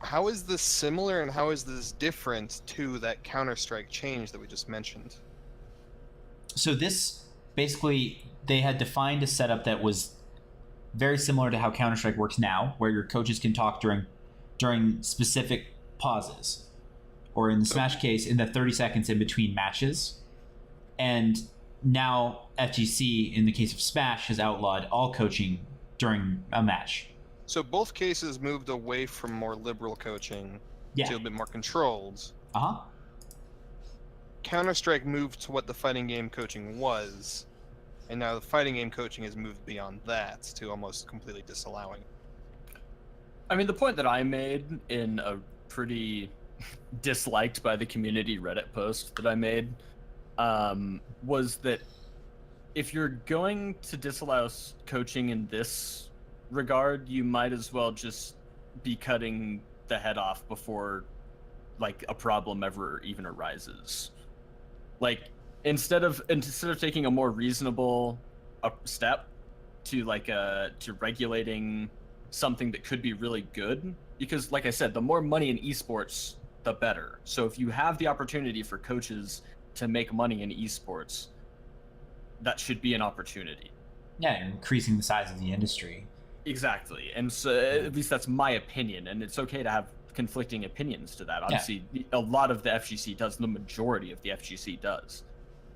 how is this similar and how is this different to that Counter-Strike change that we just mentioned? So this, basically, they had defined a setup that was very similar to how Counter-Strike works now, where your coaches can talk during specific pauses, or in the Smash case, in the 30 seconds in between matches. And now FGC, in the case of Smash, has outlawed all coaching during a match. So both cases moved away from more liberal coaching to a bit more controlled. Uh-huh. Counter-Strike moved to what the fighting game coaching was, and now the fighting game coaching has moved beyond that to almost completely disallowing. I mean, the point that I made in a pretty disliked by the community Reddit post that I made was that if you're going to disallow coaching in this regard, you might as well just be cutting the head off before like a problem ever even arises. Like instead of taking a more reasonable step to to regulating something that could be really good, because like I said, the more money in esports, the better. So if you have the opportunity for coaches to make money in esports, that should be an opportunity. Yeah, increasing the size of the industry. Exactly. And so at least that's my opinion, and it's okay to have conflicting opinions to that. Obviously, a lot of the FGC does, the majority of the FGC does.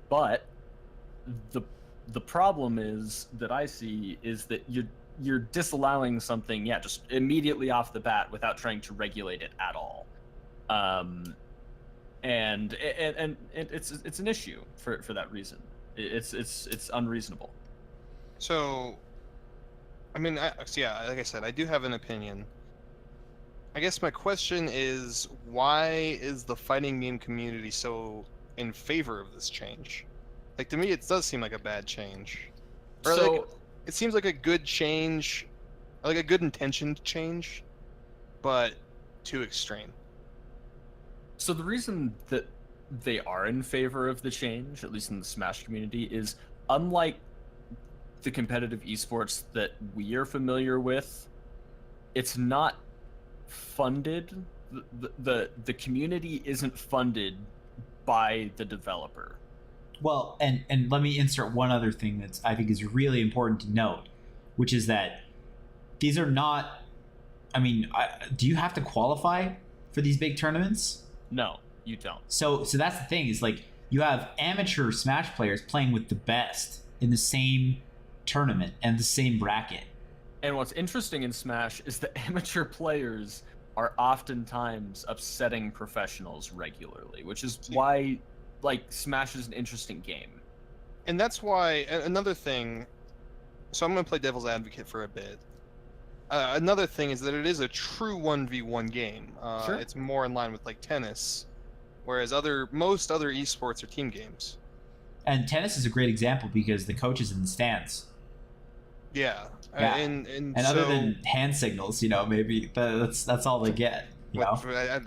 But the problem is that I see is that you're disallowing something, just immediately off the bat without trying to regulate it at all. And it's an issue for that reason. It's unreasonable. So, I mean, like I said, I do have an opinion. I guess my question is, why is the fighting game community so in favor of this change? Like, to me, it does seem like a bad change. Or So like, it seems like a good change, like a good intentioned change, but too extreme. So the reason that they are in favor of the change, at least in the Smash community, is unlike the competitive esports that we are familiar with, it's not funded. The community isn't funded by the developer. Well, and let me insert one other thing that's I think is really important to note, which is that these are not. I mean, do you have to qualify for these big tournaments? No, you don't. So that's the thing, is like you have amateur Smash players playing with the best in the same tournament and the same bracket. And what's interesting in Smash is that amateur players are oftentimes upsetting professionals regularly, which is why like Smash is an interesting game. And that's why another thing. So I'm going to play devil's advocate for a bit. Another thing is that it is a true 1v1 game. Sure. It's more in line with like tennis, whereas most other esports are team games. And tennis is a great example because the coach is in the stands. Yeah. Yeah. And other than hand signals, maybe that's all they get. You know?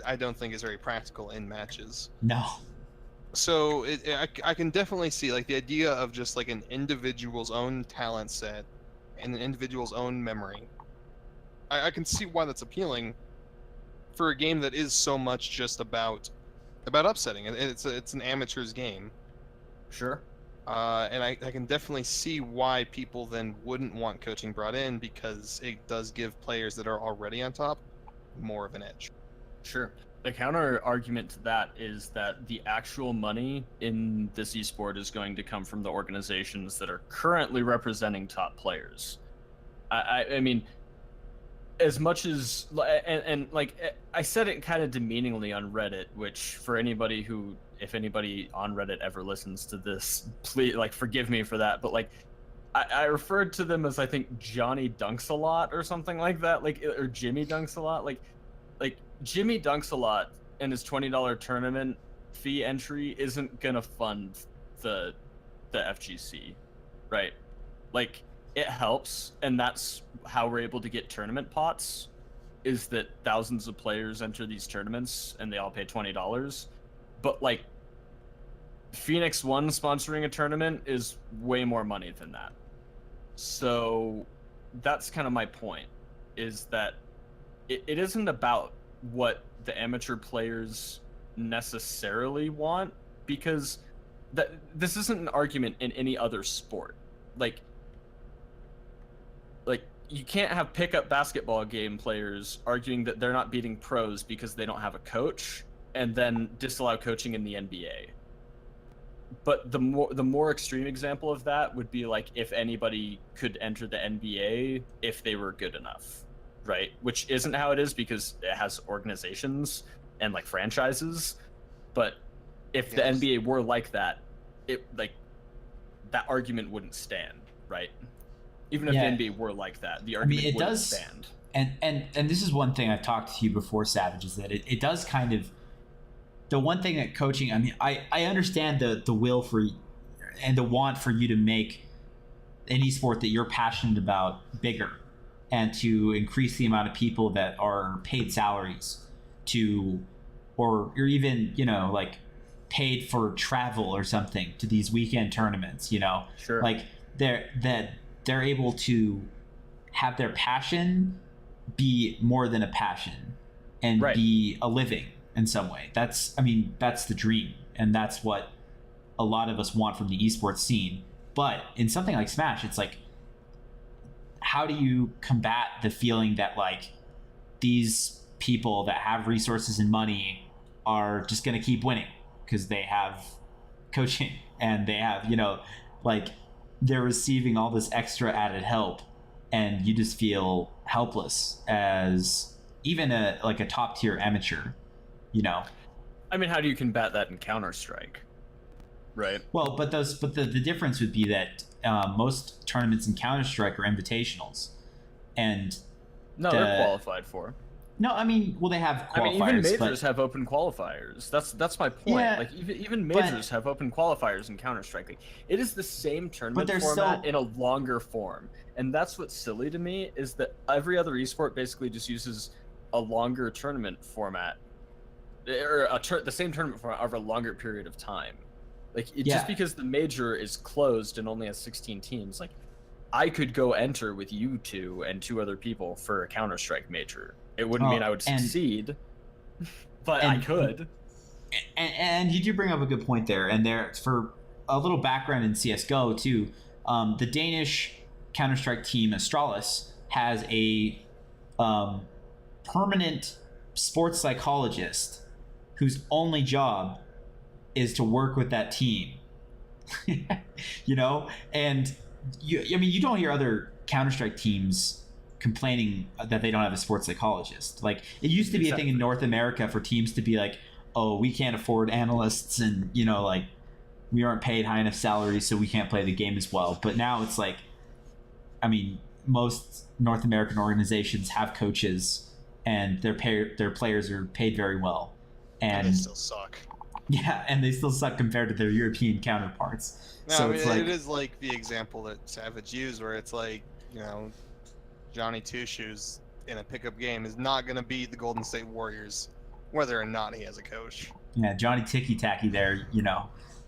I don't think is very practical in matches. No. So I can definitely see like the idea of just like an individual's own talent set and an individual's own memory. I can see why that's appealing for a game that is so much just about upsetting. It's an amateur's game. Sure. And I can definitely see why people then wouldn't want coaching brought in, because it does give players that are already on top more of an edge. Sure. The counter argument to that is that the actual money in this esport is going to come from the organizations that are currently representing top players. I mean, as much as and like I said it kind of demeaningly on Reddit, which for anybody who, if anybody on Reddit ever listens to this, please forgive me for that, but I referred to them as, I think, Johnny Dunks a lot or something like that, or Jimmy Dunks a lot, like Jimmy Dunks a lot and his $20 tournament fee entry isn't gonna fund the FGC, right? It helps, and that's how we're able to get tournament pots, is that thousands of players enter these tournaments and they all pay $20. But Phoenix One sponsoring a tournament is way more money than that. So that's kind of my point, is that it isn't about what the amateur players necessarily want, because this isn't an argument in any other sport. You can't have pickup basketball game players arguing that they're not beating pros because they don't have a coach, and then disallow coaching in the NBA. But the more extreme example of that would be if anybody could enter the NBA if they were good enough, right? Which isn't how it is, because it has organizations and franchises. But if the NBA were like that, that argument wouldn't stand, right? Even if the NBA were like that, the argument wouldn't stand. And this is one thing I've talked to you before, Savage, is that it does kind of the one thing that coaching, I mean, I understand the will for and the want for you to make any sport that you're passionate about bigger and to increase the amount of people that are paid salaries to, or you're even, like paid for travel or something to these weekend tournaments, Sure. like they're able to have their passion be more than a passion and Right. be a living in some way. That's the dream, and that's what a lot of us want from the esports scene. But in something like Smash, it's like, how do you combat the feeling that like these people that have resources and money are just going to keep winning because they have coaching and they have, like they're receiving all this extra added help, and you just feel helpless as even a top tier amateur, I mean, how do you combat that in Counter-Strike? Right. Well, but the difference would be that most tournaments in Counter-Strike are invitationals, and No, they're qualified for. no, I mean, well, they have qualifiers. I mean, even majors but, have open qualifiers. That's my point. Yeah, like even majors have open qualifiers in Counter-Strike. Like, it is the same tournament they're format so- in a longer form, and that's what's silly to me is that every other esport basically just uses a longer tournament format, or the same tournament format over a longer period of time. Like just because the major is closed and only has 16 teams, like I could go enter with you two and two other people for a Counter-Strike major. It wouldn't mean I would succeed, but I could. And you do bring up a good point there. And there, for a little background in CS:GO too, the Danish Counter-Strike team Astralis has a permanent sports psychologist whose only job is to work with that team. And you don't hear other Counter-Strike teams complaining that they don't have a sports psychologist. Like, it used to be a thing in North America for teams to be like, oh, we can't afford analysts, and like we aren't paid high enough salaries, so we can't play the game as well. But now it's like, I mean, most North American organizations have coaches, and their players are paid very well, and they still suck. Yeah, and they still suck compared to their European counterparts. No, So I mean, it's like, it is like the example that Savage used, where it's like, Johnny Two Shoes in a pickup game is not going to beat the Golden State Warriors, whether or not he has a coach. yeah, Johnny Ticky Tacky there,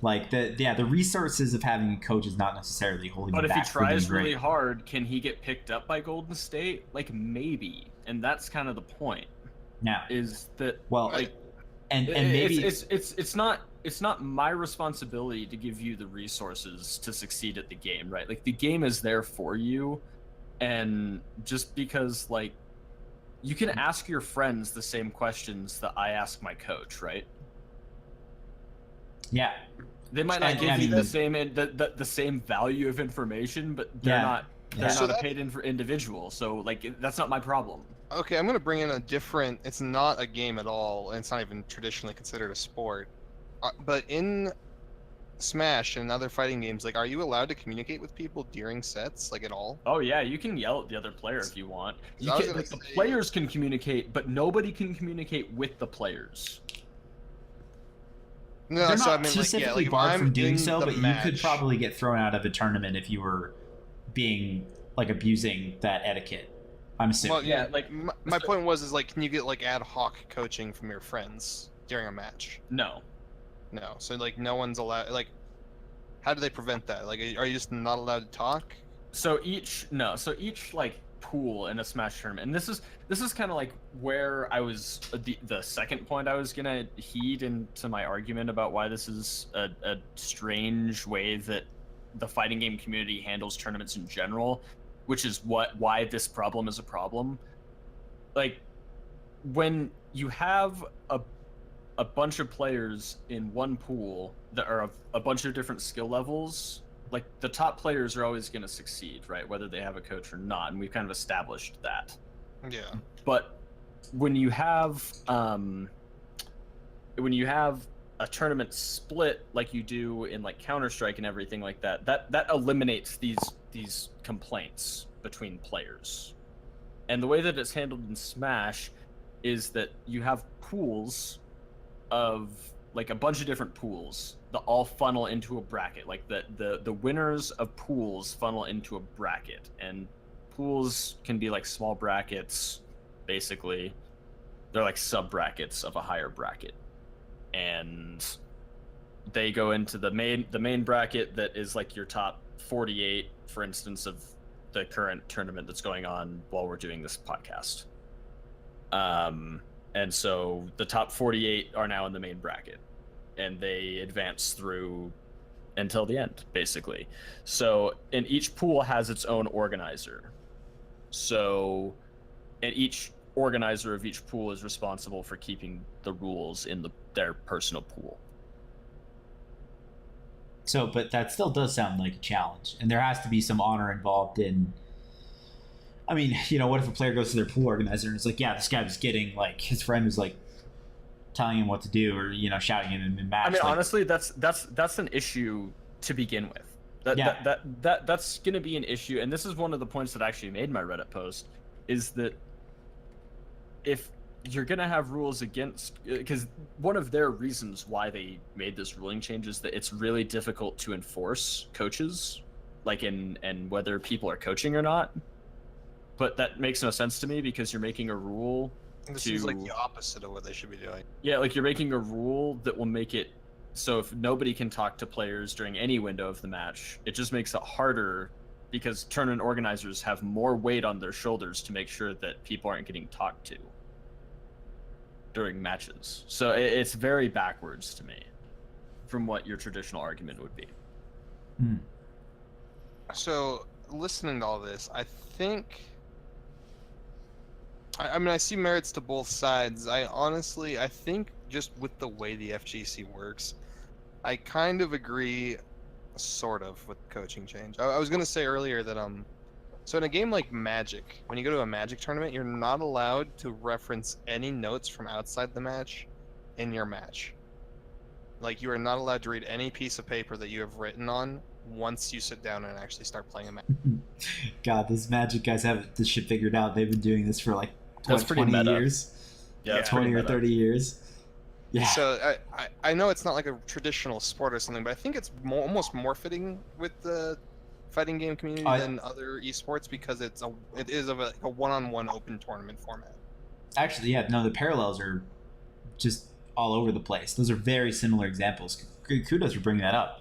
like the resources of having a coach is not necessarily holding But him if he back from being tries great. really hard, can he get picked up by Golden State? Like, maybe, and that's kind of the point. Now, Is that well, like, and maybe it's not my responsibility to give you the resources to succeed at the game, right? Like, the game is there for you, and just because, like, you can ask your friends the same questions that I ask my coach, right? yeah, They might not And- give I you mean, the same value of information, but they're Yeah. not Yeah. not a paid individual, so like that's not my problem. Okay, I'm going to bring in a different. It's not a game at all, and it's not even traditionally considered a sport. But in Smash and other fighting games, like, are you allowed to communicate with people during sets, like, at all? Oh yeah, you can yell at the other player if you want. You I was can, gonna like, the say- players can communicate, but nobody can communicate with the players. No, they're so not I mean, specifically like, yeah, like, if barred I'm from doing in so, the but you match, could probably get thrown out of a tournament if you were being like abusing that etiquette. I'm assuming. Well, yeah, Yeah, like, my point was, is like, can you get like ad hoc coaching from your friends during a match? No. No, so like, no one's allowed. Like, how do they prevent that? Like, are you just not allowed to talk? So each like pool in a Smash tournament, and this is kind of like where I was the second point I was gonna heed into my argument about why this is a strange way that the fighting game community handles tournaments in general, which is why this problem is a problem. Like, when you have a bunch of players in one pool that are of a bunch of different skill levels, like, the top players are always going to succeed, right? Whether they have a coach or not, and we've kind of established that. Yeah. But when you have a tournament split like you do in like Counter-Strike and everything like that, that eliminates these complaints between players. And the way that it's handled in Smash is that you have pools of like a bunch of different pools that all funnel into a bracket. Like the winners of pools funnel into a bracket, and pools can be like small brackets, basically. They're like sub brackets of a higher bracket, and they go into the main bracket that is like your top 48, for instance, of the current tournament that's going on while we're doing this podcast. And so the top 48 are now in the main bracket, and they advance through until the end, basically. So, and each pool has its own organizer. So, and each organizer of each pool is responsible for keeping the rules in their personal pool. So, but that still does sound like a challenge, and there has to be some honor involved in. I mean, what if a player goes to their pool organizer and it's like, yeah, this guy was getting, like, his friend was like telling him what to do, or shouting at him in match. I mean, like, honestly, that's an issue to begin with. That's gonna be an issue, and this is one of the points that I actually made in my Reddit post, is that if you're gonna have rules against, because one of their reasons why they made this ruling change is that it's really difficult to enforce coaches, like in whether people are coaching or not. But that makes no sense to me, because you're making a rule This is like the opposite of what they should be doing. Yeah, like you're making a rule that will make it so if nobody can talk to players during any window of the match, it just makes it harder, because tournament organizers have more weight on their shoulders to make sure that people aren't getting talked to during matches. So it's very backwards to me from what your traditional argument would be. So, listening to all this, I think... I mean, I see merits to both sides. I think just with the way the FGC works, I kind of agree, sort of, with the coaching change. I was going to say earlier that, so in a game like Magic, when you go to a Magic tournament, you're not allowed to reference any notes from outside the match in your match. Like, you are not allowed to read any piece of paper that you have written on once you sit down and actually start playing a match. God, these Magic guys have this shit figured out. They've been doing this for like 20 years. Yeah, 20 or 30 years. Yeah. So I know it's not like a traditional sport or something, but I think it's almost more fitting with the fighting game community than other esports, because it is a one-on-one open tournament format. Actually, yeah, no, the parallels are just all over the place. Those are very similar examples. Kudos for bringing that up.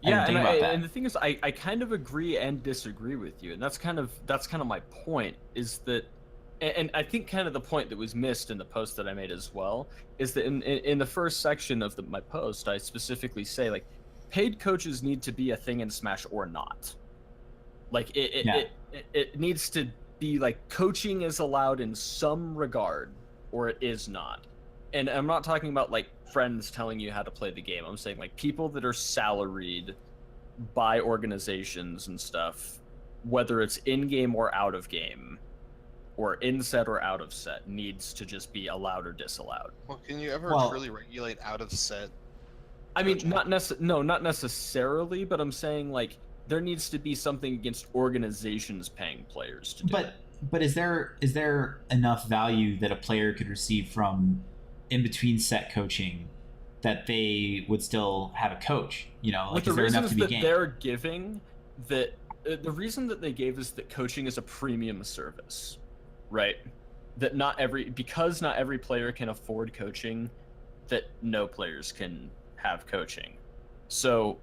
Yeah, and the thing is, I kind of agree and disagree with you, and that's kind of my point, is that, and I think kind of the point that was missed in the post that I made as well, is that in the first section of my post, I specifically say, like, paid coaches need to be a thing in Smash or not. Like, it needs to be like, coaching is allowed in some regard, or it is not. And I'm not talking about like friends telling you how to play the game. I'm saying like people that are salaried by organizations and stuff, whether it's in game or out of game, or in set or out of set, needs to just be allowed or disallowed. Well, can you ever truly regulate out of set? I mean, not necessarily, but I'm saying like there needs to be something against organizations paying players to do it. But is there enough value that a player could receive from in between set coaching that they would still have a coach? Like, with the is there enough reasons to be that gained? they're giving, that the reason that they gave is that coaching is a premium service, right? That because not every player can afford coaching, that no players can have coaching. So,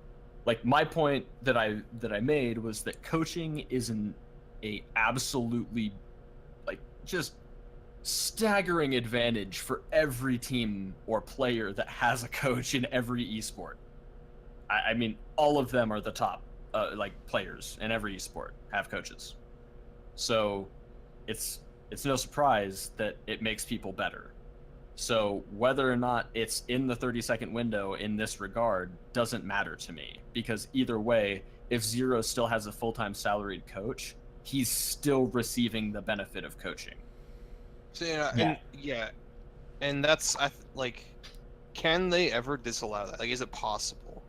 like, my point that I made was that coaching isn't a absolutely, like, just staggering advantage for every team or player that has a coach in every esport. I mean, all of them are the top players in every esport have coaches. So it's no surprise that it makes people better. So whether or not it's in the 30-second window in this regard doesn't matter to me, because either way, if Zero still has a full-time salaried coach, he's still receiving the benefit of coaching. So, and that's can they ever disallow that? Like, is it possible?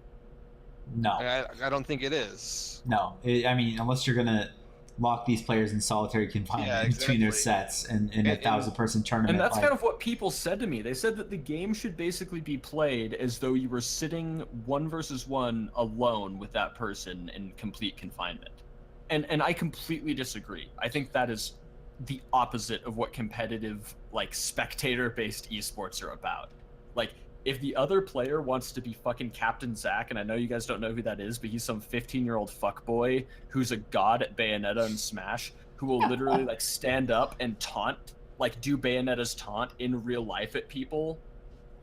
No. I don't think it is. No. I mean, unless you're gonna lock these players in solitary confinement between their sets and in a 1,000-person tournament. And that's kind of what people said to me. They said that the game should basically be played as though you were sitting 1 versus 1 alone with that person in complete confinement. And I completely disagree. I think that is the opposite of what competitive, like, spectator-based esports are about. Like, if the other player wants to be fucking Captain Zack, and I know you guys don't know who that is, but he's some 15-year-old fuckboy who's a god at Bayonetta and Smash, who will literally, like, stand up and taunt, like, do Bayonetta's taunt in real life at people,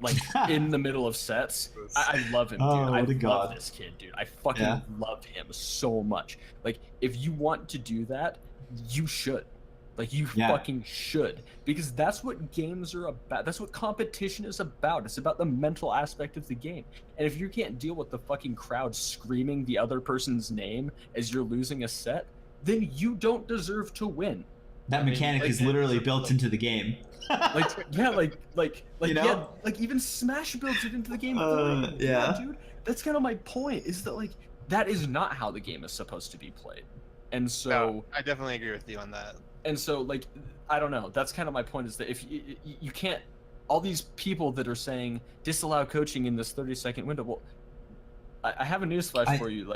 like, in the middle of sets. I love him, dude. I love this kid, dude. I fucking love him so much. Like, if you want to do that, you should. Like, you fucking should. Because that's what games are about. That's what competition is about. It's about the mental aspect of the game. And if you can't deal with the fucking crowd screaming the other person's name as you're losing a set, then you don't deserve to win. That mechanic is literally built into the game. You know? Like even Smash builds it into the game. Dude. That's kind of my point, is that, like, that is not how the game is supposed to be played. And so... No, I definitely agree with you on that. And so, like, I don't know. That's kind of my point, is that if you can't... All these people that are saying disallow coaching in this 30-second window, well, I have a newsflash for you.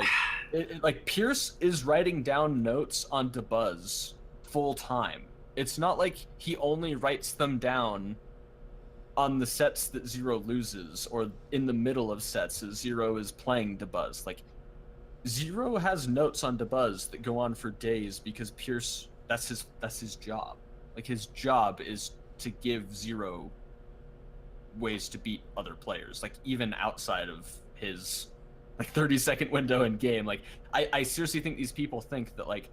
Like, Pierce is writing down notes on Dabuzz full time. It's not like he only writes them down on the sets that Zero loses, or in the middle of sets as Zero is playing Dabuzz. Like, Zero has notes on Dabuzz that go on for days because Pierce... That's his job. Like, his job is to give Zero ways to beat other players, like, even outside of his, like, 30-second window in game. Like, I seriously think these people think that, like,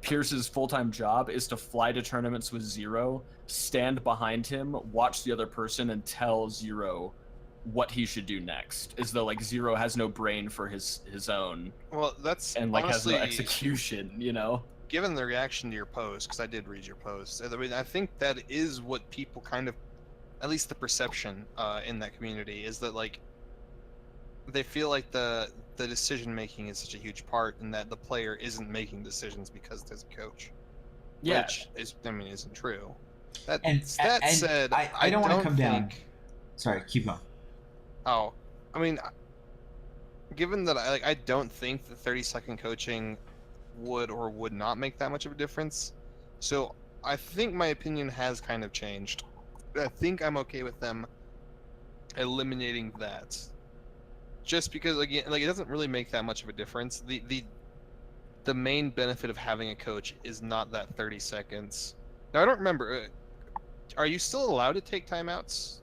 Pierce's full-time job is to fly to tournaments with Zero, stand behind him, watch the other person, and tell Zero what he should do next, as though, like, Zero has no brain for his own. Well, that's... And, like, honestly, has no execution, you know? Given the reaction to your post, because I did read your post, I mean, I think that is what people kind of, at least the perception in that community, is that, like, they feel like the decision making is such a huge part, and that the player isn't making decisions because there's a coach. Yeah, which is, I mean, isn't true. That said, I don't want to come down. Sorry, keep going. Oh, I mean, given that I don't think that 30-second coaching would or would not make that much of a difference, so I think my opinion has kind of changed. I think I'm okay with them eliminating that, just because, again, like, it doesn't really make that much of a difference. The main benefit of having a coach is not that 30 seconds. Now, I don't remember, are you still allowed to take timeouts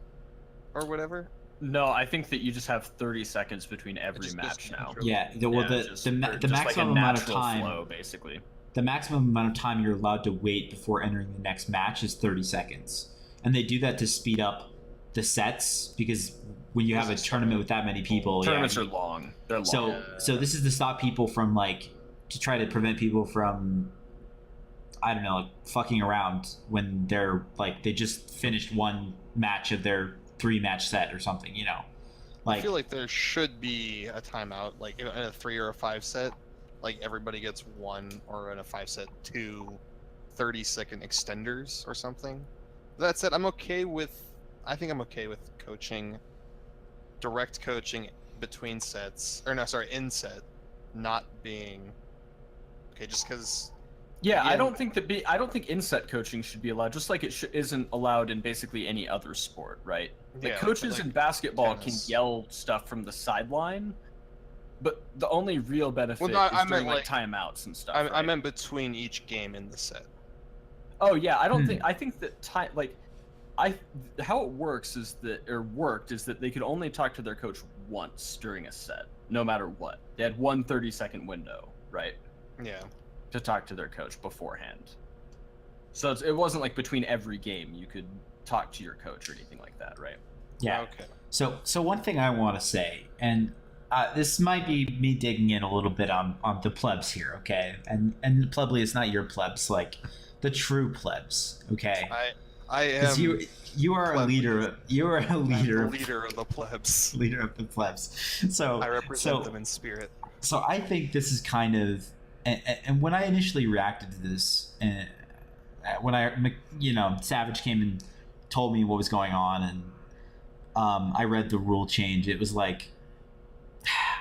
or whatever? No, I think that you just have 30 seconds between every match now. Yeah, the maximum like amount of time, flow, basically. The maximum amount of time you're allowed to wait before entering the next match is 30 seconds. And they do that to speed up the sets, because when you have a tournament with that many people, tournaments are long. They're long. So this is to stop people from, like, to try to prevent people from, I don't know, like, fucking around when they're, like, they just finished one match of their 3-match set or something, you know. Like, I feel like there should be a timeout, like, in a 3 or a 5 set, like, everybody gets 1, or in a 5 set 2 30-second extenders or something. That said, I think I'm okay with coaching, direct coaching between sets, or no, sorry, in set, not being okay, just because. Yeah, I don't think inset coaching should be allowed, just like it isn't allowed in basically any other sport, right? Like, coaches in basketball tennis can yell stuff from the sideline, but the only real benefit is during, like, timeouts and stuff. I meant between each game in the set. Oh yeah, I think that how it works is that they could only talk to their coach once during a set, no matter what. They had one 30-second window, right? Yeah. To talk to their coach beforehand. So it wasn't like between every game you could talk to your coach or anything like that, right? Yeah. Okay. So one thing I want to say, and this might be me digging in a little bit on the plebs here, okay? And plebly is not your plebs, like the true plebs, okay? I am. You are a leader. You are a leader. I'm the leader of the plebs. Leader of the plebs. So I represent them in spirit. So I think this is kind of and when I initially reacted to this, and when Savage came and told me what was going on, and I read the rule change, it was like,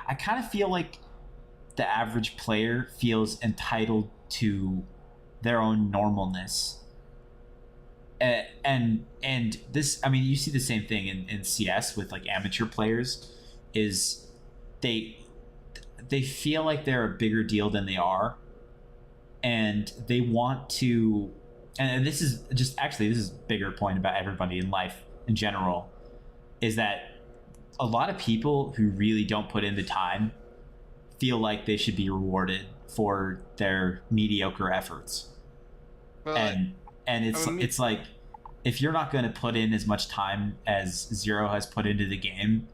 I kind of feel like the average player feels entitled to their own normalness. And this, I mean, you see the same thing in CS with like amateur players, is they feel like they're a bigger deal than they are, and they want to, and this is a bigger point about everybody in life in general, is that a lot of people who really don't put in the time feel like they should be rewarded for their mediocre efforts. Well, and it's like, if you're not going to put in as much time as Zero has put into the game,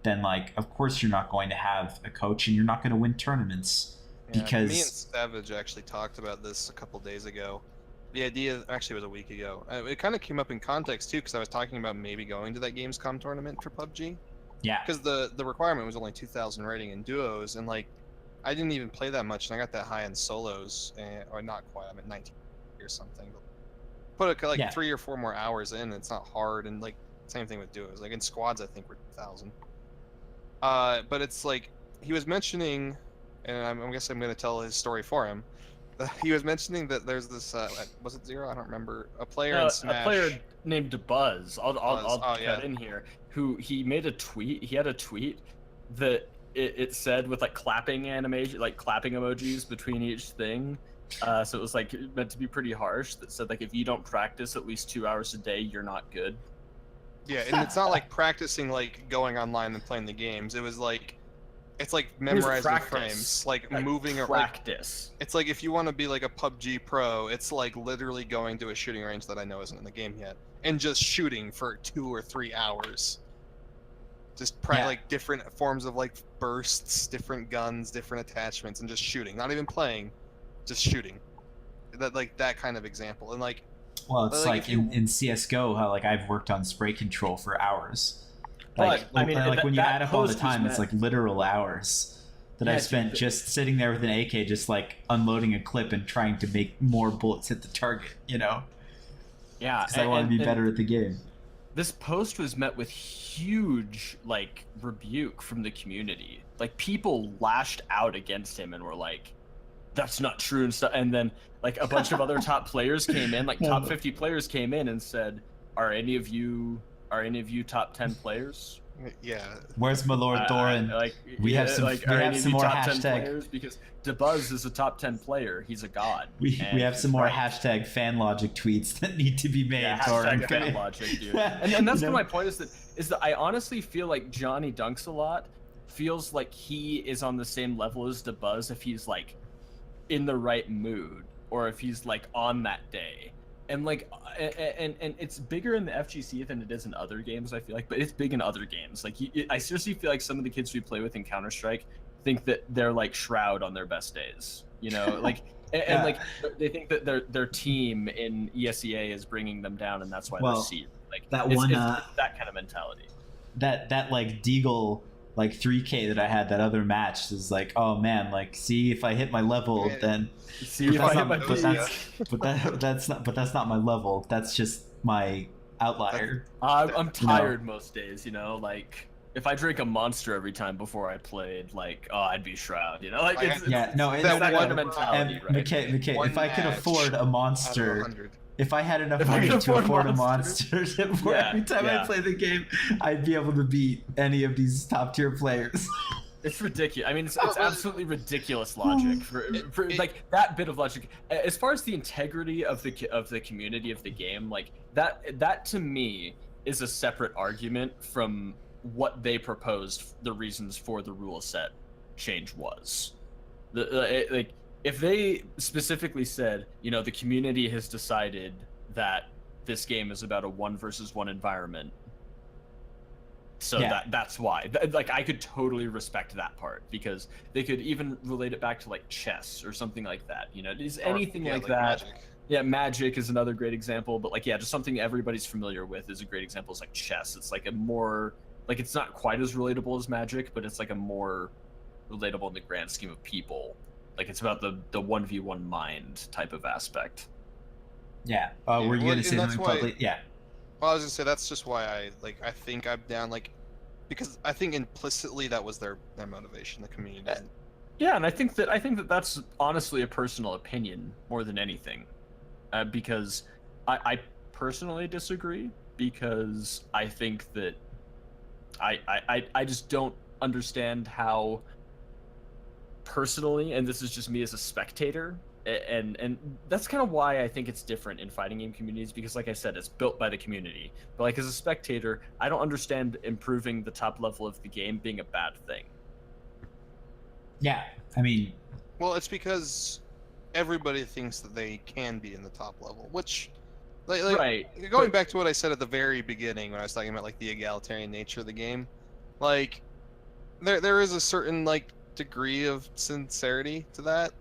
then like, of course you're not going to have a coach, and you're not going to win tournaments. Yeah, because me and Savage actually talked about this a couple days ago. The idea, actually, it was a week ago. It kind of came up in context too, because I was talking about maybe going to that Gamescom tournament for PUBG. yeah, Because the requirement was only 2,000 rating in duos, and like, I didn't even play that much, and I got that high in solos, or not quite. I'm at 19 or something. But put like 3 or 4 more hours in, it's not hard, and like same thing with duos. Like in squads, I think we're 2,000. But it's like he was mentioning, and I guess I'm going to tell his story for him. He was mentioning that there's this was it Zero? I don't remember. A player in Smash. A player named Buzz. I'll yeah. cut in here. Who he made a tweet. He had a tweet that it said with like clapping animation, like clapping emojis between each thing. So it was like meant to be pretty harsh. That said like, if you don't practice at least 2 hours a day, you're not good. Yeah, and it's not like practicing like going online and playing the games. It was like, it's like memorizing frames, like moving or practice. It's like if you want to be like a PUBG pro, it's like literally going to a shooting range that I know isn't in the game yet, and just shooting for 2 or 3 hours. Just like different forms of like bursts, different guns, different attachments, and just shooting. Not even playing, just shooting. That kind of example. And like, well, it's like in CS:GO, how like I've worked on spray control for hours. Like, I mean, like when you add up all the post time, was it's like literal hours that I've spent just sitting there with an AK, just like unloading a clip and trying to make more bullets hit the target, you know? Yeah, because I want to be better at the game. This post was met with huge like rebuke from the community. Like, people lashed out against him and were like, "That's not true," and stuff. And then like a bunch of other top players came in, like top 50 players came in and said, "Are any of you top 10 players?" Yeah. Where's my Lord Thorin? Like, we have some more hashtag. Because DeBuzz is a top 10 player. He's a god. We have some more hashtag fan logic tweets that need to be made. Yeah, hashtag fan logic, dude. And that's what my point is that I honestly feel like Johnny Dunks a lot feels like he is on the same level as DeBuzz if he's like in the right mood, or if he's like on that day. And like, and it's bigger in the FGC than it is in other games, I feel like, but it's big in other games. Like, I seriously feel like some of the kids we play with in Counter-Strike think that they're like Shroud on their best days, you know, like, and like they think that their team in ESEA is bringing them down, and that's why they're seed. Like, it's that kind of mentality. That like Deagle like 3K that I had that other match is like, oh man, like, see if I hit my level, then see if I hit my but that's not my level. That's just my outlier. I'm tired most days, you know, like if I drink a Monster every time before I played, like, oh, I'd be Shroud, you know, like it's that kind of mentality, right? McKay, if I could afford a Monster, if I had enough money to afford a Monster every time I play the game, I'd be able to beat any of these top tier players. It's ridiculous. I mean, it's absolutely ridiculous logic for like that bit of logic. As far as the integrity of the community of the game, like that to me is a separate argument from what they proposed. The reasons for the rule set change was like, if they specifically said, you know, the community has decided that this game is about a 1 versus 1 environment, so that's why. Like, I could totally respect that part, because they could even relate it back to like chess or something like that. You know, is anything like that. Magic. Yeah, Magic is another great example, but like, yeah, just something everybody's familiar with is a great example. Is like chess. It's like a more, like, it's not quite as relatable as Magic, but it's like a more relatable in the grand scheme of people Like it's about the 1v1 mind type of aspect. Yeah. Yeah, Were you well, gonna say and that's something why- public? Yeah. Well, I was gonna say that's just why I think I'm down, like, because I think implicitly that was their motivation. The community doesn't. Yeah, and I think that that's honestly a personal opinion more than anything, because I personally disagree, because I think that I just don't understand how personally, and this is just me as a spectator, and that's kind of why I think it's different in fighting game communities, because like I said, it's built by the community. But like as a spectator, I don't understand improving the top level of the game being a bad thing. Yeah. I mean, Well, it's because everybody thinks that they can be in the top level, which, like Right. going but- back to what I said at the very beginning when I was talking about like the egalitarian nature of the game, like there is a certain like degree of sincerity to that,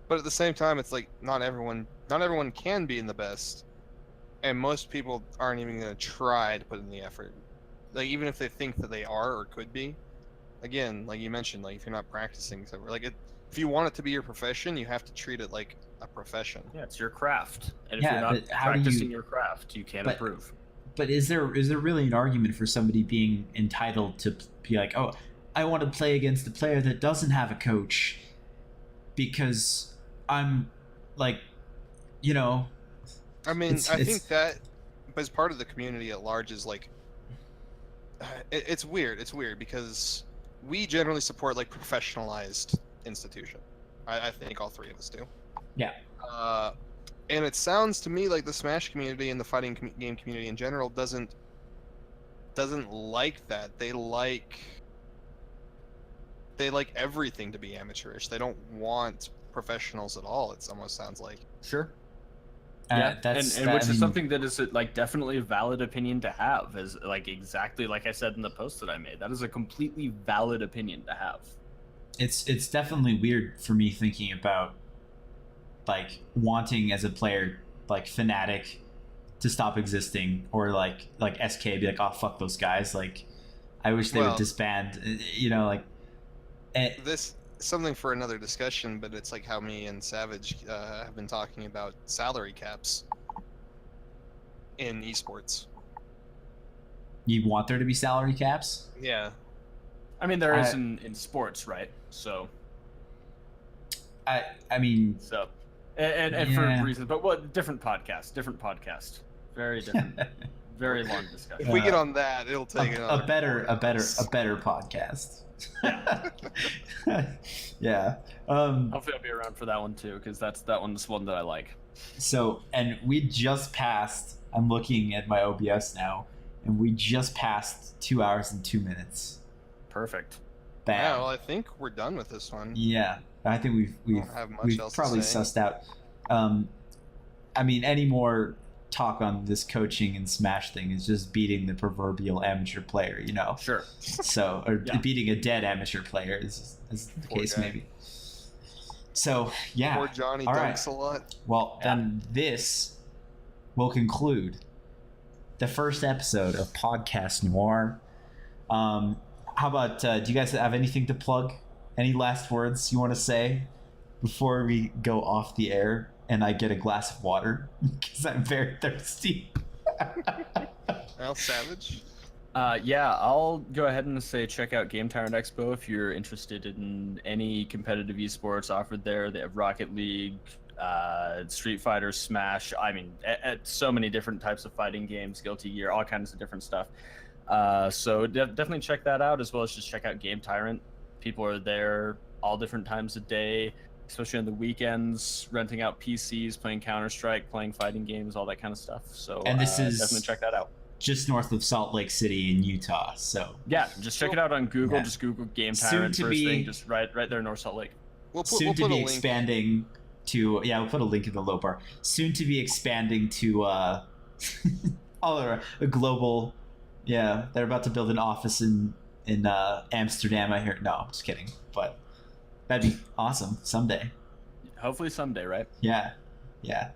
but at the same time, it's like not everyone can be in the best, and most people aren't even going to try to put in the effort, like even if they think that they are or could be. Again, like you mentioned, like if you're not practicing, so like if you want it to be your profession, you have to treat it like a profession. Yeah, it's your craft, and if Yeah, you're not but how do practicing you- your craft, you can't but- improve. but is there really an argument for somebody being entitled to be like, oh, I want to play against a player that doesn't have a coach because I'm like, you know, I mean, I It's- think that as part of the community at large is like, it's weird. It's weird because we generally support like professionalized institution. I think all three of us do. Yeah. And it sounds to me like the Smash community and the fighting game community in general doesn't like that. They like everything to be amateurish. They don't want professionals at all. It almost sounds like. Sure. Yeah, that's and that- which I is mean, something that is like definitely a valid opinion to have, is like exactly like I said in the post that I made. That is a completely valid opinion to have. it's definitely weird for me thinking about like wanting as a player like Fnatic to stop existing, or like SK be like, oh fuck those guys, like I wish they would Well- disband, you know, like This something for another discussion, but it's like how me and Savage have been talking about salary caps in esports. you want there to be salary caps. Yeah, I mean, there is I- in sports, right? So I mean, and Yeah. for reasons, but what different podcast, very different, very long discussion. if we get on that, it'll take a another better 4 hours. podcast. Yeah. Yeah. Hopefully, I'll be around for that one too, because that one's one that I like. So, and we just passed, I'm looking at my OBS now, and we just passed 2 hours and 2 minutes. Perfect. Bam. Yeah, well, I think we're done with this one. Yeah, I think we've Don't have much we've else to probably say. sussed out. I mean, any more talk on this coaching and Smash thing is just beating the proverbial amateur player, you know. Sure. So, or Yeah. beating a dead amateur player is the Poor case guy. maybe. So yeah. Poor Johnny All dunks right. a lot. Well, Yeah. then this will conclude the first episode of Podcast Noir. How about, do you guys have anything to plug? Any last words you want to say before we go off the air and I get a glass of water? Because I'm very thirsty. Well, Savage. Yeah, I'll go ahead and say check out Game Tyrant Expo if you're interested in any competitive esports offered there. They have Rocket League, Street Fighter, Smash. I mean, at so many different types of fighting games, Guilty Gear, all kinds of different stuff. So definitely check that out, as well as just check out Game Tyrant. People are there all different times of day, especially on the weekends, renting out PCs, playing Counter-Strike, playing fighting games, all that kind of stuff. So And this is- definitely check that out. Just north of Salt Lake City in Utah. So Yeah, just check it out on Google. Yeah. Just Google Game Soon Tyrant to first be- thing, just right there in North Salt Lake. soon We'll to put be a link. expanding to, yeah, we'll put a link in the low bar. Soon to be expanding to all around a global. Yeah, they're about to build an office in Amsterdam. I hear. No, I'm just kidding. But that'd be awesome someday. Hopefully someday, right? Yeah, yeah.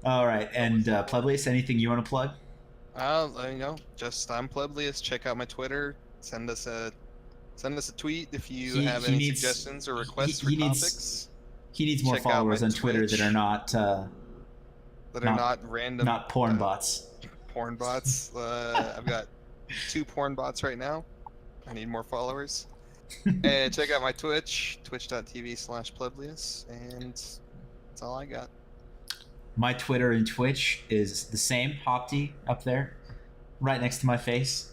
All right, and Publius, anything you want to plug? You know, just I'm Pleblius. Check out my Twitter. Send us Send us a tweet if you He- have he any needs- suggestions or requests he for needs- topics He needs more Check out followers my on Twitter that Twitch. are not that are not- not random, not porn bots. porn bots. I've got 2 porn bots right now. I need more followers. And check out my Twitch, twitch.tv/Pleblius, and that's all I got. My Twitter and Twitch is the same, Hopty, up there, right next to my face.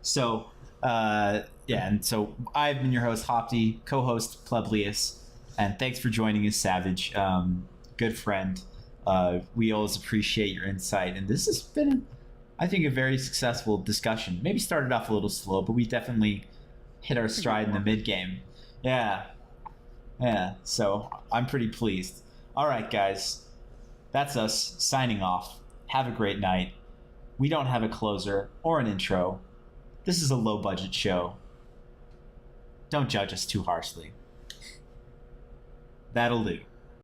So, and so I've been your host, Hopty, co-host Pleblius, and thanks for joining us, Savage. Good friend. We always appreciate your insight, and this has been, I think, a very successful discussion. Maybe started off a little slow, but we definitely hit our stride in the mid-game. Yeah. So I'm pretty pleased. All right, guys, that's us signing off. Have a great night. We don't have a closer or an intro. This is a low-budget show. Don't judge us too harshly. That'll do.